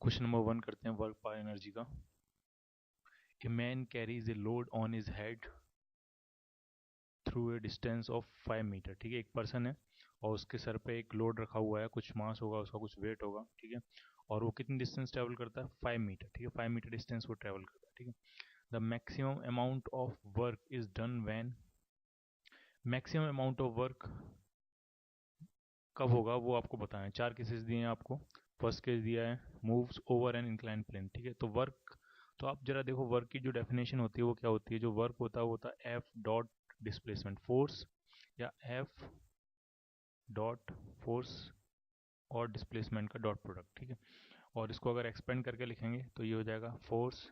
Question number 1 करते हैं work by energy का। A man carries a load on his head through a distance of 5 metre. ठीक है, एक पर्सन है और उसके सर पे एक लोड रखा हुआ है, कुछ मास होगा उसका, कुछ वेट होगा। ठीक है, और वो कितनी डिस्टेंस ट्रेवल करता है? 5 मीटर। ठीक है, 5 मीटर डिस्टेंस वो ट्रेवल करता है। ठीक है, the maximum amount of work is done when. Maximum amount of work कब होगा वो आपको बताएं। 4 केसेस दिए हैं आपको। फर्स्ट केस दिया है moves over an incline plane. ठीक है, तो वर्क, तो आप जरा देखो वर्क की जो डेफिनेशन होती है वो क्या होती है। जो वर्क होता है वो होता है एफ डॉट डिस्प्लेसमेंट फोर्स, या एफ डॉट फोर्स और डिस्प्लेसमेंट का डॉट प्रोडक्ट। ठीक है, और इसको अगर एक्सपेंड करके लिखेंगे तो ये हो जाएगा force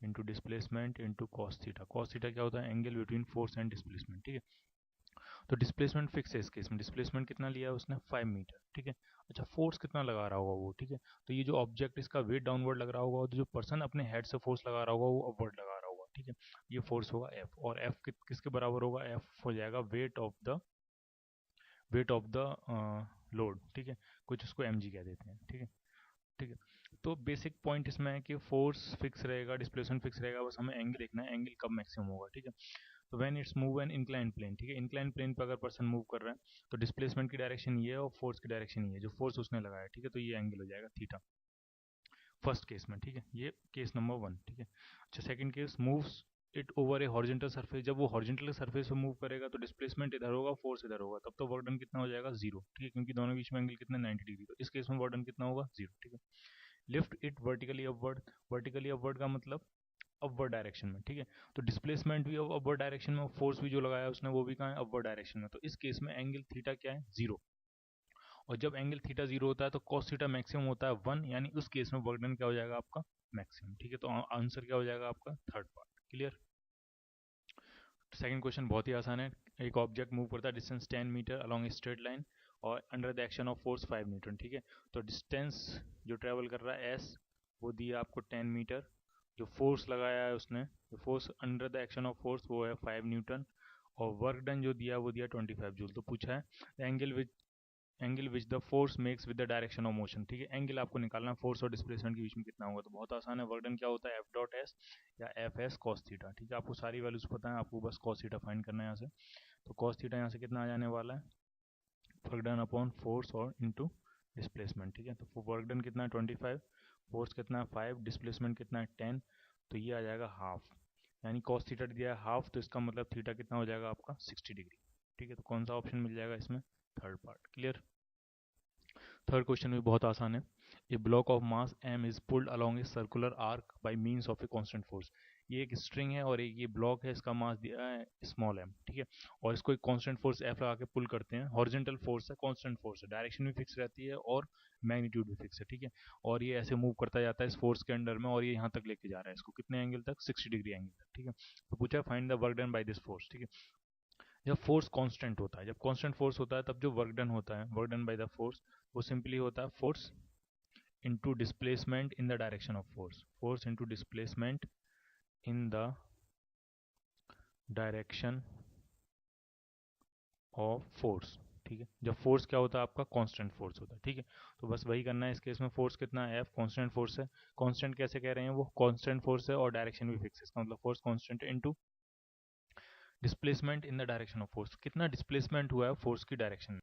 into displacement into cos theta. Cos theta क्या होता है? Angle between force and displacement. ठीक है, तो डिस्प्लेसमेंट फिक्स है इस केस में। डिस्प्लेसमेंट कितना लिया है उसने? 5 मीटर। ठीक है, अच्छा फोर्स कितना लगा रहा होगा वो? ठीक है, तो ये जो ऑब्जेक्ट इसका वेट डाउनवर्ड लग रहा होगा, तो जो पर्सन अपने हेड से फोर्स लगा रहा होगा वो अपवर्ड लगा रहा होगा। ठीक है, ये फोर्स होगा एफ, और एफ किसके बराबर होगा? एफ हो जाएगा वेट ऑफ द लोड। ठीक है, कुछ उसको एम कह देते हैं। ठीक है, ठीक है, तो बेसिक पॉइंट इसमें है कि फोर्स फिक्स रहेगा, डिस्प्लेसमेंट फिक्स रहेगा, बस हमें एंगल देखना है, एंगल कब मैक्सिमम होगा। ठीक है, तो when its move an incline plane. ठीक है, इंक्लाइन प्लेन पर अगर पर्सन मूव कर रहा है तो डिस्प्लेसमेंट की डायरेक्शन ये है और फोर्स की डायरेक्शन ये है, जो फोर्स उसने लगाया। ठीक है, तो ये एंगल हो जाएगा थीटा फर्स्ट केस में। ठीक है, ये केस नंबर 1। ठीक है, अच्छा second case moves it over A horizontal surface. जब वो हॉरिजॉन्टल सरफेस पे मूव करेगा तो डिस्प्लेसमेंट इधर होगा, फोर्स इधर होगा, तब तो वर्क डन कितना हो जाएगा? 0। ठीक है, क्योंकि दोनों के बीच में एंगल कितना? 90 डिग्री। तो इस केस में वर्क डन कितना होगा? 0। ठीक है, lift it vertically upward. Vertically upward का मतलब अपवर्ड डायरेक्शन में। ठीक है, तो डिस्प्लेसमेंट भी अपवर्ड डायरेक्शन में, फोर्स भी जो लगाया उसने वो भी कहाँ है? अपवर्ड डायरेक्शन में। तो इस केस में एंगल थीटा क्या है? 0। और जब एंगल थीटा 0 होता है तो कॉस थीटा मैक्सिमम होता है 1, यानी उस केस में वर्क डन क्या हो जाएगा आपका? मैक्सिमम। ठीक है, तो आंसर क्या हो जाएगा आपका? Third part. Clear? Second question बहुत ही आसान है। एक ऑब्जेक्ट मूव करता है distance 10 meter along a straight line और under the action of force 5 newton. ठीक है, तो डिस्टेंस जो ट्रेवल कर रहा है एस, वो दिया आपको 10 मीटर। जो फोर्स लगाया है उसने, जो force under the action of force वो है 5 न्यूटन, और वर्क डन जो दिया वो दिया 25 जूल। तो पूछा है angle which the force makes with the direction of motion. ठीक है, एंगल आपको निकालना है फोर्स और डिस्प्लेसमेंट के बीच में कितना होगा। तो बहुत आसान है, वर्क डन क्या होता है? एफ डॉट एस या एफ एस कॉस थीटा। ठीक है, आपको सारी वैल्यूज पता है, आपको बस कॉस थीटा फाइंड करना है यहाँ से। तो कॉस थीटा यहाँ से कितना आ जाने वाला है? वर्क डन अपॉन फोर्स और इंटू डिस्प्लेसमेंट। ठीक है, तो वर्क डन कितना है? 25, फोर्स कितना है? 5, डिस्प्लेसमेंट कितना है? 10, तो ये आ जाएगा हाफ। यानी कॉस थीटा दिया है हाफ, तो इसका मतलब थीटा कितना हो जाएगा आपका? 60 डिग्री। ठीक है, तो कौन सा ऑप्शन मिल जाएगा इसमें? Third part. Clear? Third question भी बहुत आसान है। A block of mass m is pulled along a circular arc by means of a constant force. ये एक स्ट्रिंग है और एक ये ब्लॉक है, इसका मास दिया है स्मॉल m। ठीक है, और इसको एक कांस्टेंट फोर्स F लगा के पुल करते हैं। हॉरिजॉन्टल फोर्स है, कांस्टेंट फोर्स है, डायरेक्शन भी फिक्स रहती है और मैग्नीट्यूड भी फिक्स है। ठीक है, और ये ऐसे मूव करता जाता है इस फोर्स के अंडर में, और ये यहाँ तक लेके जा रहा है इसको, कितने एंगल तक? 60 डिग्री एंगल तक। ठीक है, तो पूछा find the work done by this force. ठीक है, जब फोर्स कांस्टेंट होता है, जब कांस्टेंट फोर्स होता है तब जो वर्क डन होता है, work done by the force, वो सिंपली होता है force into displacement in the direction of force into displacement in the direction of force। ठीक है, जब फोर्स क्या होता है आपका? कांस्टेंट फोर्स होता है। ठीक है, तो बस वही करना है इस केस में। फोर्स कितना है? एफ कांस्टेंट फोर्स है। कांस्टेंट कैसे कह रहे हैं? वो कांस्टेंट फोर्स है और डायरेक्शन भी फिक्स है, इसका मतलब force constant into displacement in the direction of force. कितना डिस्प्लेसमेंट हुआ है फोर्स की डायरेक्शन में?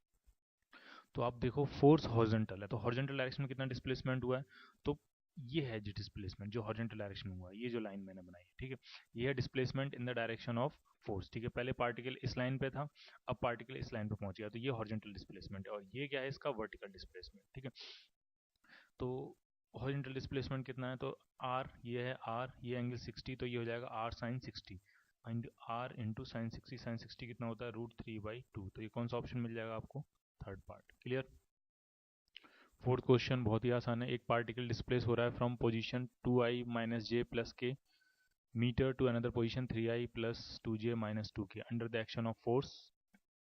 तो आप देखो फोर्स हॉरिजॉन्टल है, तो हॉरिजॉन्टल डायरेक्शन में कितना डिस्प्लेसमेंट हुआ है? तो ये है जी डिस्प्लेसमेंट जो हॉरिजॉन्टल डायरेक्शन में हुआ है, ये जो लाइन मैंने बनाई है। ठीक है, ये है displacement in the direction of force. ठीक है, पहले पार्टिकल इस लाइन पे था, अब पार्टिकल इस लाइन पे पहुंच गया, तो ये हॉरिजॉन्टल डिस्प्लेसमेंट है, और ये क्या है? इसका वर्टिकल डिस्प्लेसमेंट। ठीक है, तो हॉरिजॉन्टल डिस्प्लेसमेंट कितना है? तो आर, ये है आर, ये एंगल 60, तो ये हो जाएगा r sine 60, and r into sine 60। Sine 60 कितना होता है? √3/2। तो ये कौन सा ऑप्शन मिल जाएगा आपको? Third part. Clear? Fourth question बहुत ही आसान है। एक पार्टिकल डिस्प्लेस हो रहा है from position 2i minus j plus k meter to another position 3i plus 2j minus 2k under the action of force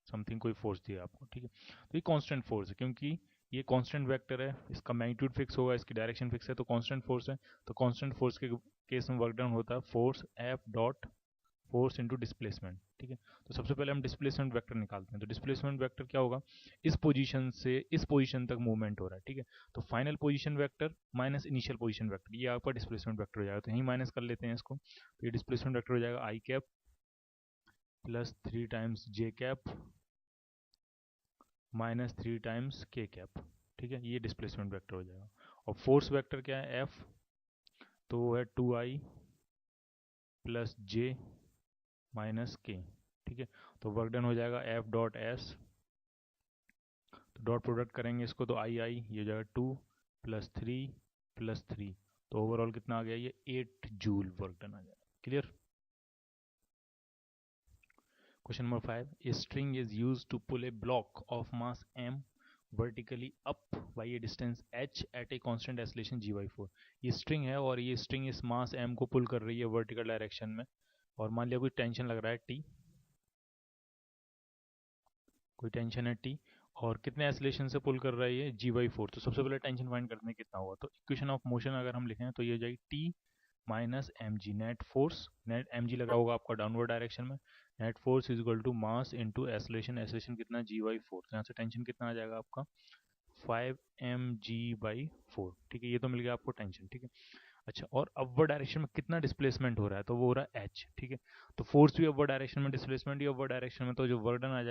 something, कोई फोर्स दिया आपको। ठीक है, तो ये कांस्टेंट फोर्स है, क्योंकि ये कांस्टेंट वेक्टर है, इसका मैग्नीट्यूड फिक्स होगा, इसकी डायरेक्शन फिक्स है, तो कांस्टेंट फोर्स है। तो कांस्टेंट फोर्स के केस में वर्क डन होता है force F dot force into displacement, ठीक है। तो सबसे पहले हम डिस्प्लेसमेंट वेक्टर निकालते हैं। तो डिस्प्लेसमेंट वेक्टर क्या होगा, इस पोजीशन से इस पोजीशन तक मूवमेंट हो रहा है, ठीक है। तो final position vector minus initial position vector, ये आपका डिस्प्लेसमेंट वेक्टर हो जाएगा। तो यहीं माइनस कर लेते हैं इसको, तो ये डिस्प्लेसमेंट वेक्टर हो जाएगा आई कैप प्लस 3 टाइम्स जे कैप माइनस 3 टाइम्स के कैप, ठीक है। ये डिस्प्लेसमेंट वेक्टर हो जाएगा। और फोर्स वेक्टर क्या है, एफ, तो वो है 2i प्लस जे माइनस के, ठीक है। तो वर्क डन हो जाएगा एफ डॉट एस, तो डॉट प्रोडक्ट करेंगे इसको, तो आई आई ये हो जाएगा 2 प्लस 3, तो ओवरऑल कितना आ गया, ये 8 जूल वर्क डन आ जाएगा। Clear. Question number 5, a string is used to pull a block of mass m vertically up by a distance h at a constant acceleration g/4। ये स्ट्रिंग है और ये स्ट्रिंग इस मास m को पुल कर रही है वर्टिकल डायरेक्शन में, और मान लिया कोई टेंशन लग रहा है t, कोई टेंशन है t, और कितने एसलेशन से पुल कर रही है g/4। तो सबसे पहले टेंशन फाइंड करते हैं कितना हुआ। तो इक्वेशन ऑफ मोशन अगर हम लिखें तो ये हो जाएगी t minus m g, net force, net m g लगा होगा आपका डाउनवर्ड डायरेक्शन में, net force is equal to mass into acceleration, acceleration कितना g/4। तो यहाँ से टेंशन कितना आ जाएगा आपका 5 mg/4, ठीक है। ये तो मिल गया आपको टेंशन, ठीक है। अच्छा, और अपवर्ड डायरेक्शन में कितना डिस्प्लेसमेंट हो रहा है, तो वो हो रहा है h, ठीक है। तो फोर्स भी अपवर्ड डायरेक्शन में, डिस्प्लेसमेंट भी अपवर्ड डायरेक्शन में, तो जो वर्क डन आ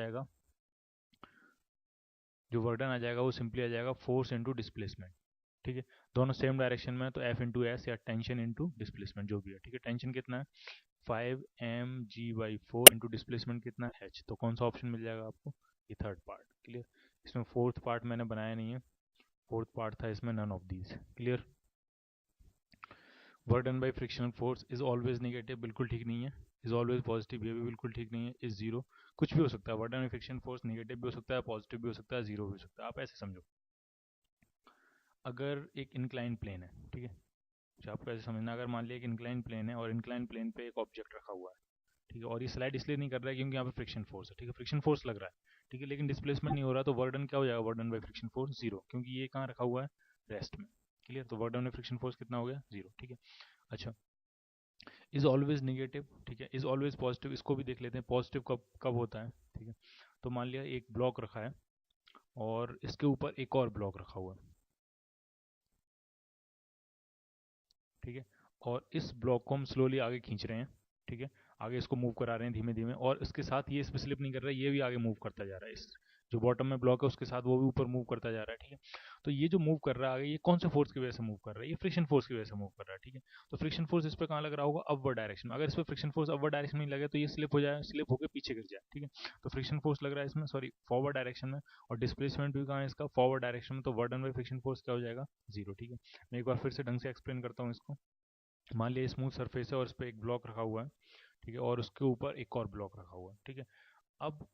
जाएगा, वो सिंपली आ जाएगा फोर्स इंटू डिस्प्लेसमेंट, ठीक है। दोनों सेम डायरेक्शन में, तो एफ इंटू एस या टेंशन इंटू डिस्प्लेसमेंट जो भी है, ठीक है। टेंशन कितना है 5 mg/4 इंटू डिस्प्लेसमेंट कितना है h, तो कौन सा ऑप्शन मिल जाएगा आपको, ये थर्ड पार्ट। क्लियर। इसमें फोर्थ पार्ट मैंने बनाया नहीं है, फोर्थ पार्ट था इसमें none of these. Clear. Work done by frictional force is always negative, बिल्कुल ठीक नहीं है। इज ऑलवेज पॉजिटिव, ये भी बिल्कुल ठीक नहीं है। इज जीरो, कुछ भी हो सकता है। Work done by friction force negative भी हो सकता है, पॉजिटिव भी हो सकता है, जीरो भी हो सकता है। आप ऐसे समझो, अगर एक इंक्लाइन प्लेन है, ठीक है, अच्छा आपको ऐसे समझना, अगर मान लिया एक इंक्लाइन प्लेन है और इंक्लाइन प्लेन पे एक ऑब्जेक्ट रखा हुआ है, ठीक है, और ये स्लाइड इसलिए नहीं कर रहा है क्योंकि यहाँ पे फ्रिक्शन फोर्स है, ठीक है, फ्रिक्शन फोर्स लग रहा है, ठीक है, लेकिन डिस्प्लेसमेंट नहीं हो रहा, तो वर्क डन क्या हो जाएगा, work done by friction force zero, क्योंकि ये कहाँ रखा हुआ है, रेस्ट में। क्लियर। तो work done by friction force कितना हो गया, जीरो, ठीक है। अच्छा, इज ऑलवेज नेगेटिव, ठीक है, इज ऑलवेज पॉजिटिव, इसको भी देख लेते हैं पॉजिटिव कब कब होता है, ठीक है। तो मान लिया एक ब्लॉक रखा है और इसके ऊपर एक और ब्लॉक रखा हुआ है, ठीक है, और इस ब्लॉक को हम स्लोली आगे खींच रहे हैं, ठीक है, आगे इसको मूव करा रहे हैं धीमे धीमे, और इसके साथ ये इस पे स्लिप नहीं कर रहा है, ये भी आगे मूव करता जा रहा है, इस जो बॉटम में ब्लॉक है उसके साथ वो भी ऊपर मूव करता जा रहा है, ठीक है। तो ये जो मूव कर रहा है आगे, ये कौन से फोर्स की वजह से मूव कर रहा है, ये फ्रिक्शन फोर्स की वजह से मूव कर रहा है, ठीक है। तो फ्रिक्शन फोर्स इस पे कहाँ लग रहा होगा, अपवर्ड डायरेक्शन में। अगर इस पे फ्रिक्शन फोर्स अपवर्ड डायरेक्शन में लगे तो ये स्लिप हो जाए, स्लिप होकर पीछे गिर जाए, ठीक है। तो फ्रिक्शन फोर्स लग रहा है इसमें, सॉरी, फॉरवर्ड डायरेक्शन में, और डिस्प्लेसमेंट भी कहाँ है इसका, फॉरवर्ड डायरेक्शन में, तो work done by friction force क्या हो जाएगा, जीरो, ठीक है। मैं एक बार फिर से ढंग से एक्सप्लेन करता हूँ इसको। मान लिया स्मूथ सरफेस है और इस पर एक ब्लॉक रखा हुआ है, ठीक है, और उसके ऊपर एक और ब्लॉक रखा हुआ है, ठीक है। अब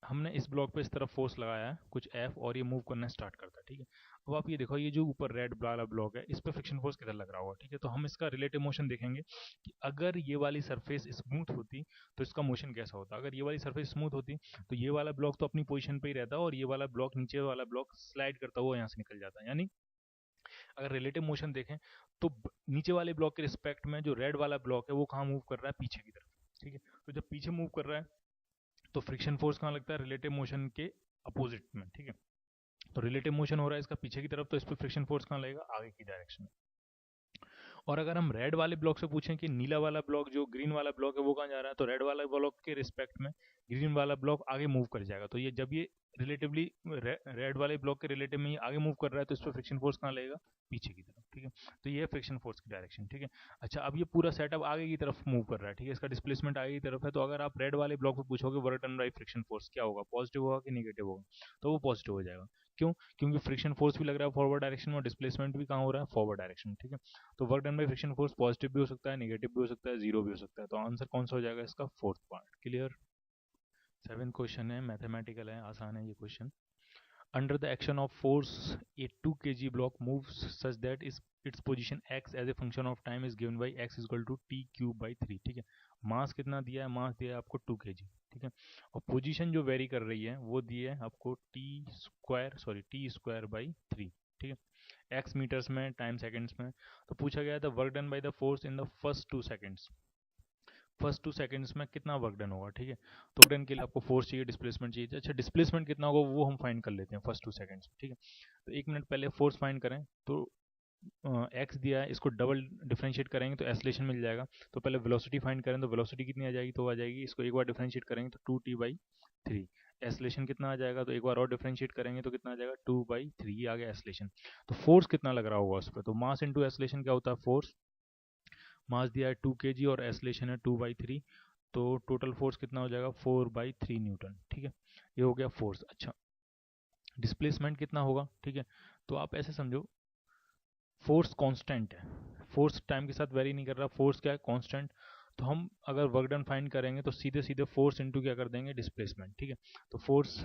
हमने इस ब्लॉक पे इस तरफ फोर्स लगाया है कुछ एफ, और ये मूव करना स्टार्ट करता है, ठीक है। अब आप ये देखो, ये जो ऊपर रेड वाला ब्लॉक है इस पे फ्रिक्शन फोर्स किधर लग रहा होगा, ठीक है। तो हम इसका रिलेटिव मोशन देखेंगे कि अगर ये वाली सरफेस स्मूथ होती तो इसका मोशन कैसा होता। अगर ये वाली सरफेस स्मूथ होती तो ये वाला ब्लॉक तो अपनी पोजिशन पे ही रहता, और ये वाला ब्लॉक, नीचे वाला ब्लॉक स्लाइड करता हुआ यहाँ से निकल जाता है। यानी अगर रिलेटिव मोशन देखें तो नीचे वाले ब्लॉक के रिस्पेक्ट में जो रेड वाला ब्लॉक है वो कहाँ मूव कर रहा है, पीछे की तरफ, ठीक है। तो जब पीछे मूव कर रहा है तो फ्रिक्शन फोर्स कहाँ लगता है, रिलेटिव मोशन के अपोजिट में, ठीक है। तो रिलेटिव मोशन हो रहा है इसका पीछे की तरफ, तो इस पर फ्रिक्शन फोर्स कहाँ लगेगा, आगे की डायरेक्शन में। और अगर हम रेड वाले ब्लॉक से पूछें कि नीला वाला ब्लॉक, जो ग्रीन वाला ब्लॉक है वो कहाँ जा रहा है, तो रेड वाला ब्लॉक के रिस्पेक्ट में ग्रीन वाला ब्लॉक आगे मूव कर जाएगा। तो ये जब ये रिलेटिवली रेड वाले ब्लॉक के रिलेटिव में ये आगे मूव कर रहा है तो इस पर फ्रिक्शन फोर्स कहाँ लगेगा, पीछे की तरफ, ठीक है। तो ये है फ्रिक्शन फोर्स की डायरेक्शन, ठीक है। अच्छा, अब ये पूरा सेटअप आगे की तरफ मूव कर रहा है, ठीक है, इसका डिस्प्लेसमेंट आगे की तरफ है। तो अगर आप रेड वाले ब्लॉक पे पूछोगे work done by friction force क्या होगा, पॉजिटिव होगा कि नेगेटिव होगा, तो वो पॉजिटिव हो जाएगा। क्यों, क्योंकि फ्रिक्शन फोर्स भी लग रहा है फॉरवर्ड डायरेक्शन में और डिस्प्लेसमेंट भी कहाँ हो रहा है, फॉरवर्ड डायरेक्शन में, ठीक है। तो work done by friction force positive भी हो सकता है, नेगेटिव भी हो सकता है, जीरो भी हो सकता है। तो आंसर कौन सा हो जाएगा इसका, fourth part. Clear. 7th question है, मैथमेटिकल है, आसान है ये question. Under the action of force A 2 kg block moves such that its position x as a function of time is given by x is equal to t cube by 3, ठीक है। मास कितना दिया है, मास दिया है आपको 2 kg, ठीक है, और पोजीशन जो वेरी कर रही है वो दी है आपको t स्क्वायर बाई 3, ठीक है, x मीटर्स में, टाइम सेकंड्स में। तो पूछा गया था work done by the force in the first 2 seconds. First 2 seconds में कितना वर्क डन होगा, ठीक है। तो वर्क डन के लिए आपको फोर्स चाहिए, डिस्प्लेसमेंट चाहिए। अच्छा, डिस्प्लेसमेंट कितना होगा वो हम फाइंड कर लेते हैं फर्स्ट 2 सेकंड्स में, ठीक है। तो 1 मिनट पहले फोर्स फाइंड करें, तो एक्स दिया है, इसको डबल डिफरेंशिएट करेंगे तो एसलेशन मिल जाएगा। तो पहले वेलोसिटी फाइंड करें, तो वेलोसिटी कितनी आ जाएगी, तो आ जाएगी, इसको एक बार डिफरेंशिएट करेंगे तो 2t/3। एसलेशन कितना आ जाएगा, तो एक बार और डिफरेंशिएट करेंगे तो कितना आ जाएगा, 2/3 आ गया एसलेशन। तो फोर्स कितना लग रहा होगा उस पर, तो मास इंटू एसलेशन क्या होता है, फोर्स। मास दिया है 2 kg और एसलेशन है 2/3, तो टोटल फोर्स कितना हो जाएगा, 4/3 न्यूटन, ठीक है। ये हो गया फोर्स। अच्छा, डिस्प्लेसमेंट कितना होगा, ठीक है। तो आप ऐसे समझो, फोर्स कांस्टेंट है, फोर्स टाइम के साथ वेरी नहीं कर रहा, फोर्स क्या है, कांस्टेंट। तो हम अगर वर्क डन फाइंड करेंगे तो सीधे सीधे फोर्स इनटू क्या कर देंगे, डिस्प्लेसमेंट, ठीक है। तो फोर्स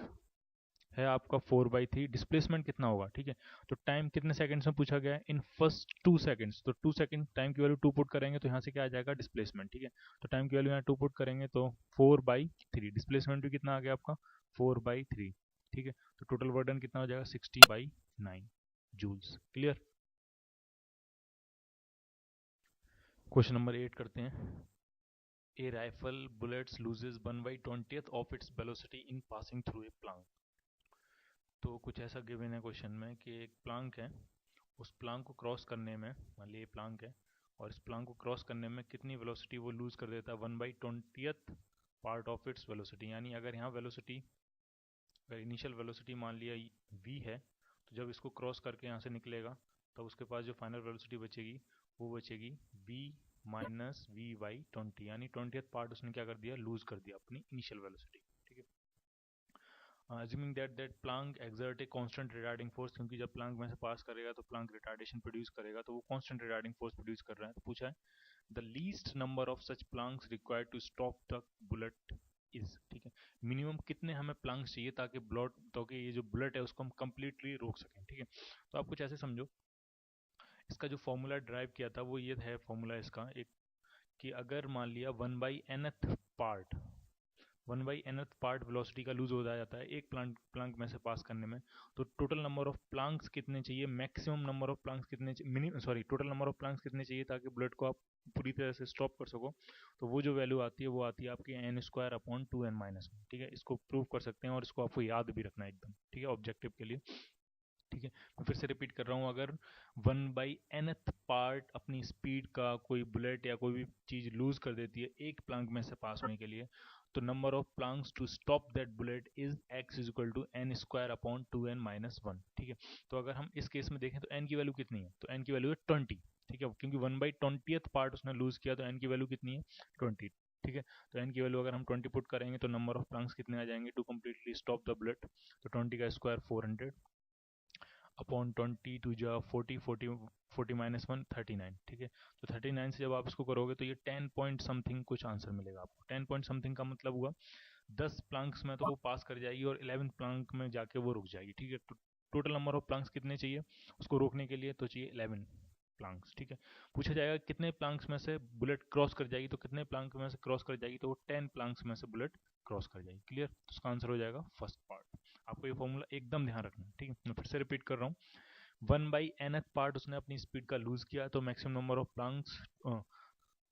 है आपका 4/3, डिस्प्लेसमेंट कितना होगा, ठीक है। तो टाइम कितने सेकंड्स में पूछा गया है, इन फर्स्ट 2 सेकंड्स, तो 2 सेकंड टाइम की वैल्यू 2 पुट करेंगे तो यहाँ से क्या आ जाएगा, डिस्प्लेसमेंट, ठीक है। तो टाइम की वैल्यू यहाँ 2 पुट करेंगे तो 4/3, डिस्प्लेसमेंट भी कितना आ गया आपका, 4/3, ठीक है। तो टोटल वर्क डन कितना हो जाएगा, 60/9 जूल्स। क्लियर। क्वेश्चन नंबर 8 करते हैं। A rifle bullets loses 1/20th of its velocity in passing through a plank. तो कुछ ऐसा गिवन है क्वेश्चन में कि एक प्लांक है, उस प्लांक को क्रॉस करने में, मान लीजिए प्लांक है और इस प्लांक को क्रॉस करने में कितनी वेलोसिटी वो लूज कर देता है, 1/20th part of its velocity. यानी अगर यहाँ वेलोसिटी, अगर इनिशियल वेलोसिटी मान लिया v है, तो जब इसको क्रॉस करके यहाँ से निकलेगा तब उसके पास जो फाइनल वेलोसिटी बचेगी वो बचेगी v माइनस v/20, यानी 20th पार्ट उसने क्या कर दिया, लूज कर दिया अपनी इनिशियल वेलोसिटी, ठीक है। assuming that Planck exert a constant retarding force, क्योंकि जब प्लांक में से पास करेगा तो प्लांक रिटार्डेशन प्रोड्यूस करेगा, तो वो कांस्टेंट रिटार्डिंग फोर्स प्रोड्यूस कर रहा है। तो पूछा है the least number of such planks required to stop the bullet is, ठीक है। मिनिमम कितने हमें प्लांक्स चाहिए ताकि ब्लड, ताकि ये जो बुलेट है उसको हम कंप्लीटली रोक सकें, ठीक है। तो आप कुछ ऐसे समझो, इसका जो फॉर्मूला ड्राइव किया था वो ये है, फॉर्मूला इसका एक, कि अगर मान लिया 1/nth part, 1/nth part velocity का लूज हो जाता है एक प्लांक में से पास करने में, तो टोटल नंबर ऑफ प्लांक्स कितने चाहिए, मैक्सिमम नंबर ऑफ प्लांक्स कितने, minimum sorry total number of Planck's कितने चाहिए ताकि बुलेट को आप पूरी तरह से स्टॉप कर सको। तो वो जो वैल्यू आती है वो आती है आपकी n² / 2n−1, ठीक है। इसको प्रूव कर सकते हैं और इसको आपको याद भी रखना है एकदम, ठीक है, ऑब्जेक्टिव के लिए, ठीक है। मैं फिर से रिपीट कर रहा हूँ, अगर 1/nth पार्ट अपनी स्पीड का कोई बुलेट या कोई भी चीज लूज कर देती है एक प्लांक में से पास होने के लिए, तो number of planks to stop that bullet is x = n² / 2n−1, ठीक है। तो अगर हम इस केस में देखें तो n की वैल्यू कितनी है, तो n की वैल्यू है 20, ठीक है, क्योंकि 1/20th पार्ट उसने लूज किया, तो n की वैल्यू कितनी है, 20, ठीक है। तो n की वैल्यू अगर हम 20 पुट करेंगे तो नंबर ऑफ प्लांक्स कितने आ जाएंगे to completely stop the bullet, तो 20 का स्क्वायर 400 अपॉन 20 टू जा 40, 40 - 1 39, ठीक है। तो 39 से जब आप इसको करोगे तो ये 10 पॉइंट समथिंग कुछ आंसर मिलेगा आपको। 10 पॉइंट समथिंग का मतलब हुआ 10 प्लांक्स में तो वो पास कर जाएगी और 11th प्लांक में जाके वो रुक जाएगी, ठीक है। तो टोटल नंबर ऑफ प्लांक्स कितने चाहिए उसको रोकने के लिए, तो चाहिए 11 प्लांक्स, ठीक है। पूछा जाएगा कितने प्लांक्स में से बुलेट क्रॉस कर जाएगी, तो कितने प्लांक में से क्रॉस कर जाएगी, तो वो 10 प्लांक्स में से बुलेट क्रॉस कर जाएगी। क्लियर। तो उसका आंसर हो जाएगा फर्स्ट पार्ट। आपको ये फॉर्मूला एकदम ध्यान रखना है, ठीक है। मैं फिर से रिपीट कर रहा हूँ, 1/nth पार्ट उसने अपनी स्पीड का लूज किया, तो मैक्सिमम नंबर ऑफ प्लांक्स,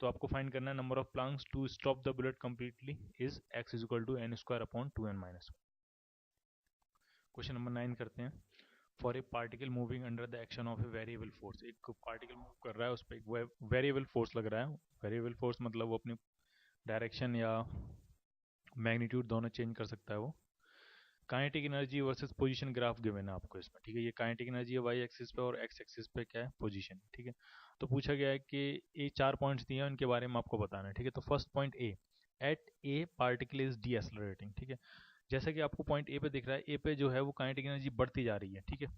तो आपको फाइंड करना है number of planks to stop the bullet completely is x = n² / 2n−1। Question number 9 करते हैं। For a particle moving under the action of a variable force, एक particle move कर रहा है, उस पर एक वेरिएबल फोर्स लग रहा है। वेरिएबल फोर्स मतलब वो अपनी डायरेक्शन या मैग्नीट्यूड दोनों चेंज कर सकता है वो। Kinetic energy versus position graph given है आपको इसमें, ठीक है। ये काइनेटिक एनर्जी है वाई एक्सिस पे और एक्स एक्सिस पे क्या है, पोजीशन, ठीक है। तो पूछा गया है कि ये 4 पॉइंट्स दिए हैं, उनके बारे में आपको बताना है, ठीक है। तो first point A, at a particle is decelerating, ठीक है। जैसा कि आपको पॉइंट ए पे दिख रहा है, ए पे जो है वो काइनेटिक एनर्जी बढ़ती जा रही है, ठीक है।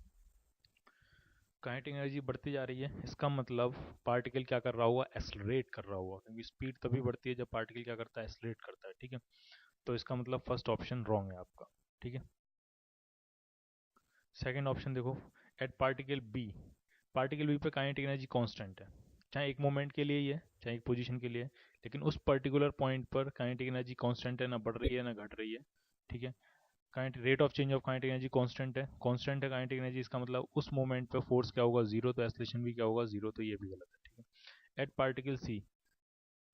काइनेटिक एनर्जी बढ़ती जा रही है, इसका मतलब पार्टिकल क्या कर रहा होगा, एक्सलरेट कर रहा होगा, क्योंकि स्पीड तभी बढ़ती है जब पार्टिकल क्या करता है, एक्सलरेट करता है, ठीक है। तो इसका मतलब फर्स्ट ऑप्शन रॉन्ग है आपका, ठीक है। सेकंड ऑप्शन देखो, एट पार्टिकल बी पे काइनेटिक एनर्जी कांस्टेंट है, चाहे एक मोमेंट के लिए ही है चाहे एक पोजीशन के लिए है, लेकिन उस पर्टिकुलर पॉइंट पर काइनेटिक एनर्जी कांस्टेंट है, ना बढ़ रही है ना घट रही है, ठीक है। Kinetic rate of change of kinetic energy constant है काइनेटिक एनर्जी, इसका मतलब उस मोमेंट पे फोर्स क्या होगा, जीरो, तो एक्सलेशन भी क्या होगा, जीरो, तो ये भी गलत है, ठीक है। At particle C,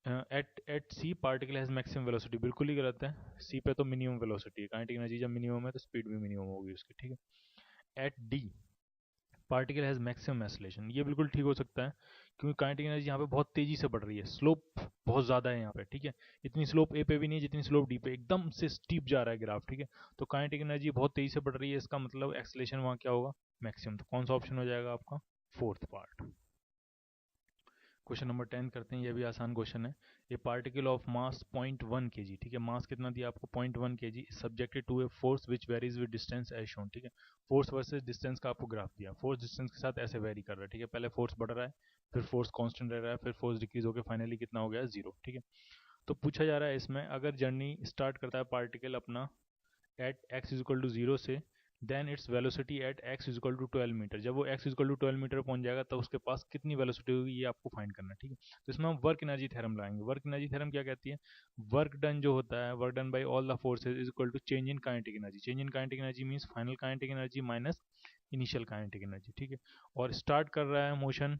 at at C particle has maximum velocity, बिल्कुल ही गलत है। सी पे तो मिनिमम वेलोसिटी है, काइनेटिक एनर्जी जब मिनिमम है तो स्पीड भी मिनिमम होगी उसकी, ठीक है। At D particle has maximum acceleration, ये बिल्कुल ठीक हो सकता है, क्योंकि काइनेटिक एनर्जी यहाँ पे बहुत तेजी से बढ़ रही है, स्लोप बहुत ज़्यादा है यहाँ पे, ठीक है। इतनी स्लोप ए पे भी नहीं जितनी स्लोप डी पे, एकदम से स्टीप जा रहा है ग्राफ, ठीक है। तो काइनेटिक एनर्जी बहुत तेजी से बढ़ रही है, इसका मतलब एक्सेलरेशन वहाँ क्या होगा, मैक्सिमम। तो कौन सा ऑप्शन हो जाएगा आपका, फोर्थ पार्ट। क्वेश्चन नंबर 10 करते हैं, ये भी आसान क्वेश्चन है। ए पार्टिकल ऑफ मास 0.1 kg, ठीक है, मास कितना दिया आपको 0.1 kg, subjected to a force which varies with distance as shown, ठीक है। फोर्स वर्सेस डिस्टेंस का आपको ग्राफ दिया, फोर्स डिस्टेंस के साथ ऐसे वेरी कर रहा है, ठीक है। पहले फोर्स बढ़ रहा है, फिर फोर्स कांस्टेंट रह रहा है, फिर फोर्स डिक्रीज होकर फाइनली कितना हो गया, जीरो, ठीक है। तो पूछा जा रहा है इसमें, अगर जर्नी स्टार्ट करता है पार्टिकल अपना at x is equal to zero से, then its velocity at x is equal to 12 meter, जब वो x is equal to 12 meter पहुंच जाएगा तो उसके पास कितनी वेलोसिटी होगी, ये आपको फाइंड करना है, ठीक है। तो इसमें हम वर्क एनर्जी थ्योरम लगाएंगे। वर्क एनर्जी थ्योरम क्या कहती है, वर्क डन जो होता है, work done by all the forces is equal to change in kinetic energy. Change in kinetic energy means final kinetic energy minus initial kinetic energy, ठीक है। और स्टार्ट कर रहा है मोशन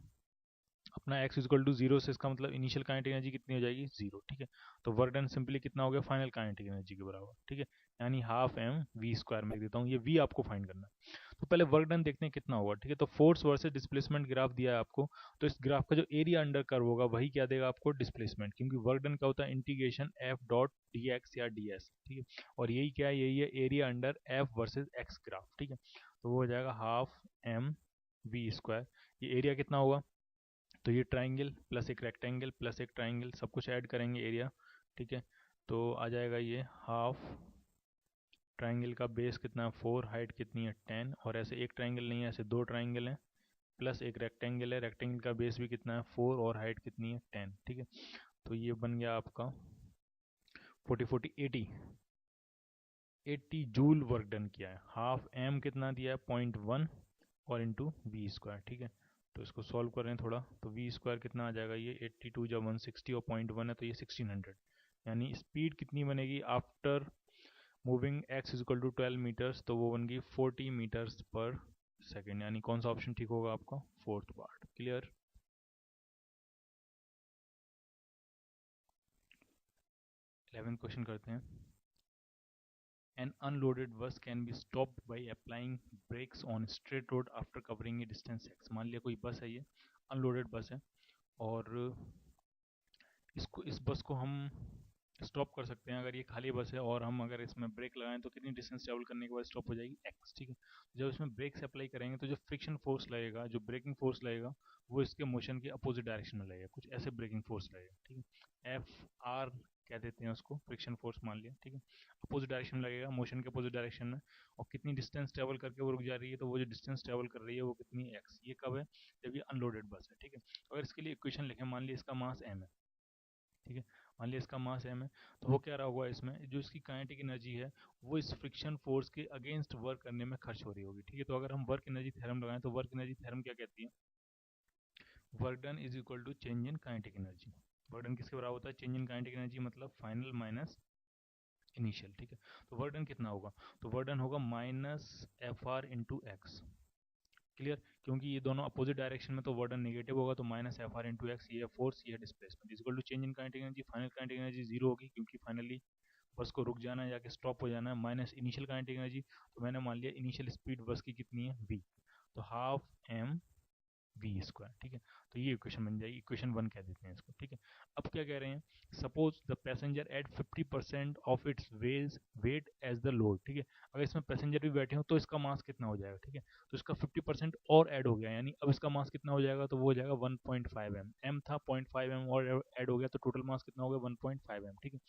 अपना x इक्वल टू जीरो से, इसका मतलब इनिशियल काइनेटिक एनर्जी कितनी हो जाएगी, जीरो, ठीक है। तो वर्क डन सिंपली कितना हो गया, फाइनल काइनेटिक एनर्जी के बराबर, ठीक है, यानी हाफ एम वी स्क्वायर में देता हूँ, ये v आपको फाइंड करना है। तो पहले वर्क डन देखते हैं कितना होगा, ठीक है। तो फोर्स वर्सेस डिस्प्लेसमेंट ग्राफ दिया है आपको, तो इस ग्राफ का जो एरिया अंडर कर्व होगा वही क्या देगा आपको, डिस्प्लेसमेंट, क्योंकि वर्क डन क्या होता है, integration F dot D x या डी एस, ठीक है। और यही क्या है, यही है area under F versus x graph, ठीक है। तो वो हो जाएगा हाफ एम वी स्क्वायर, ये एरिया कितना होगा, तो ये ट्राइंगल प्लस एक रेक्टेंगल प्लस एक ट्राइंगल सब कुछ ऐड करेंगे एरिया, ठीक है। तो आ जाएगा ये हाफ, ट्राइंगल का बेस कितना है 4, हाइट कितनी है 10, और ऐसे एक ट्राइंगल नहीं है, ऐसे दो ट्राइंगल हैं, प्लस एक रेक्टेंगल है, रेक्टेंगल का बेस भी कितना है 4 और हाइट कितनी है 10, ठीक है। तो ये बन गया आपका 40 40 80 जूल वर्क डन किया है। हाफ एम कितना दिया है 0.1 और इंटू वी स्क्वायर, ठीक है। तो इसको सॉल्व कर रहे हैं थोड़ा, तो वी स्क्वायर कितना आ जाएगा, ये 82 जब 160 और 0.1 है तो ये 1600, यानी स्पीड कितनी बनेगी after moving x is equal to 12 metres, तो वो बन गई 40 मीटर्स पर सेकेंड, यानी कौन सा ऑप्शन ठीक होगा आपका, fourth part. Clear. 11th question करते हैं। An unloaded bus can be stopped by applying brakes on straight road after covering a distance x। मान लिया कोई बस है, ये अनलोडेड बस है, और इस बस को हम स्टॉप कर सकते हैं अगर ये खाली बस है, और हम अगर इसमें ब्रेक लगाएं तो कितनी डिस्टेंस ट्रेवल करने के बाद स्टॉप हो जाएगी x, ठीक है। जब इसमें ब्रेक से अप्लाई करेंगे तो जो फ्रिक्शन फोर्स लगेगा, जो ब्रेकिंग फोर्स लगेगा, वो इसके मोशन के अपोजिट डायरेक्शन में लगेगा, कुछ ऐसे ब्रेकिंग फोर्स लगेगा, ठीक है। एफ आर कह देते हैं उसको, फ्रिक्शन फोर्स मान लिया, ठीक है। अपोजिट डायरेक्शन में लगेगा, मोशन के अपोजिट डायरेक्शन में, और कितनी डिस्टेंस ट्रेवल करके वो रुक जा रही है, तो वो जो डिस्टेंस ट्रेवल कर रही है वो कितनी x, ये कब है, जब ये अनलोडेड बस है, ठीक है। अगर इसके लिए इक्वेशन लिखें, मान लिया इसका मास m है, ठीक है, मान लिया इसका मास m है, तो वो क्या रहा होगा, इसमें जो इसकी काइनेटिक एनर्जी है वो इस फ्रिक्शन फोर्स के अगेंस्ट वर्क करने में खर्च हो रही होगी, ठीक है। तो अगर हम वर्क एनर्जी थ्योरम लगाएं तो वर्क एनर्जी थ्योरम क्या कहती है, work done is equal to change in kinetic energy. Work done किसके बराबर होता है, चेंज इन काइनेटिक एनर्जी मतलब फाइनल माइनस इनिशियल, ठीक है। तो वर्क डन कितना होगा, तो वर्क डन होगा minus F R into x. Clear, क्योंकि ये दोनों अपोजिट डायरेक्शन में, तो वर्क डन नेगेटिव होगा, तो minus F R into x, ये फोर्स, ये displacement, is equal to change in kinetic energy, final kinetic energy zero होगी क्योंकि फाइनली बस को रुक जाना है, जाके स्टॉप हो जाना है, माइनस इनिशियल काइनेटिक एनर्जी, तो मैंने मान लिया इनिशियल स्पीड बस की कितनी है v, तो हाफ एम वी स्क्वायर, ठीक है। तो ये इक्वेशन बन जाएगी, इक्वेशन 1 कह देते हैं इसको, ठीक है। अब क्या कह रहे हैं, suppose the passenger at 50% of its weight as the load, ठीक है। अगर इसमें पैसेंजर भी बैठे हो तो इसका मास कितना हो जाएगा, ठीक है। तो इसका 50% और ऐड हो गया, यानी अब इसका मास कितना हो जाएगा, तो वो हो जाएगा 1.5 m, m था 0.5 m और ऐड हो गया, तो टोटल मास कितना हो गया 1.5 m, ठीक है।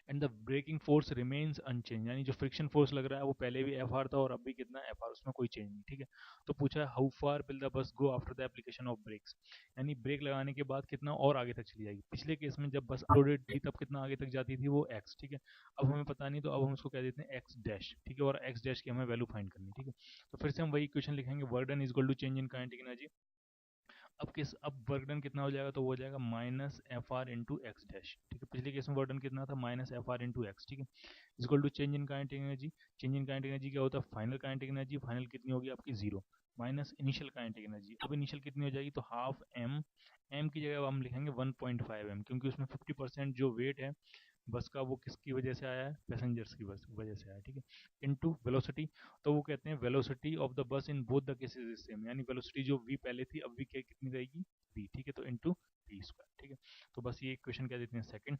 And the braking force remains unchange, यानी जो फ्रिक्शन फोर्स लग रहा है वो पहले भी एफ आर था और अब भी कितना एफ आर, उसमें कोई चेंज नहीं, ठीक है। तो पूछा है how far will the bus go after the application of brakes, यानी ब्रेक लगाने के बाद कितना और आगे तक चली जाएगी। पिछले केस में जब बस लोडेड थी तब कितना आगे तक जाती थी, वो एक्स, ठीक है। अब हमें पता नहीं, तो अब हम उसको कह देते हैं एक्स डैश, ठीक है, और एक्स डैश की हमें वैल्यू फाइंड करनी, ठीक है। तो फिर से हम वही इक्वेशन लिखेंगे, work done is equal to change in kinetic energy, अब वर्क डन कितना हो जाएगा, तो वो हो जाएगा minus F R into x dash, ठीक है। पिछले केस में वर्क डन कितना था, minus F R into x, ठीक है, equal to change in kinetic energy. Change in kinetic energy क्या होता है, फाइनल काइनेटिक एनर्जी, फाइनल कितनी होगी आपकी 0, माइनस इनिशियल काइनेटिक एनर्जी। अब इनिशियल कितनी हो जाएगी, तो हाफ एम, एम की जगह हम लिखेंगे 1.5 एम, क्योंकि उसमें 50% जो वेट है बस का वो किसकी वजह से आया है, पैसेंजर्स की वजह से आया, ठीक है। इनटू वेलोसिटी, तो वो कहते हैं velocity of the bus in both the cases is same, यानी वेलोसिटी जो v पहले थी अब v क्या कितनी रहेगी, v, ठीक है, तो इनटू v स्क्वायर, ठीक है। तो बस ये इक्वेशन क्या देते हैं, सेकंड।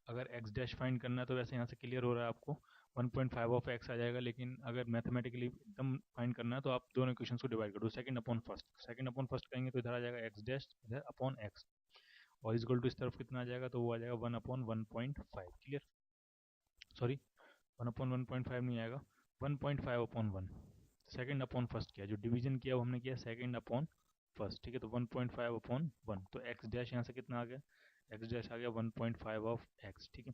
अगर x डैश फाइंड करना है तो वैसे यहाँ से क्लियर हो रहा है आपको 1.5 ऑफ x आ जाएगा, लेकिन अगर मैथमेटिकली एकदम फाइंड करना है तो आप दोनों इक्वेशंस को डिवाइड कर दो, second upon first, second upon first करेंगे तो इधर आ जाएगा x डैश, इधर अपॉन x, और इक्वल टू इस तरफ कितना आ जाएगा, तो वो आ जाएगा 1/1.5, क्लियर, सॉरी 1/1.5 नहीं आएगा, 1.5 अपॉन 1, सेकंड अपॉन फर्स्ट किया, जो डिवीजन किया वो हमने किया सेकंड अपॉन फर्स्ट, ठीक है, तो 1.5 अपॉन 1, तो x डैश यहाँ से कितना आ गया, x डैश आ गया 1.5 ऑफ x, ठीक है।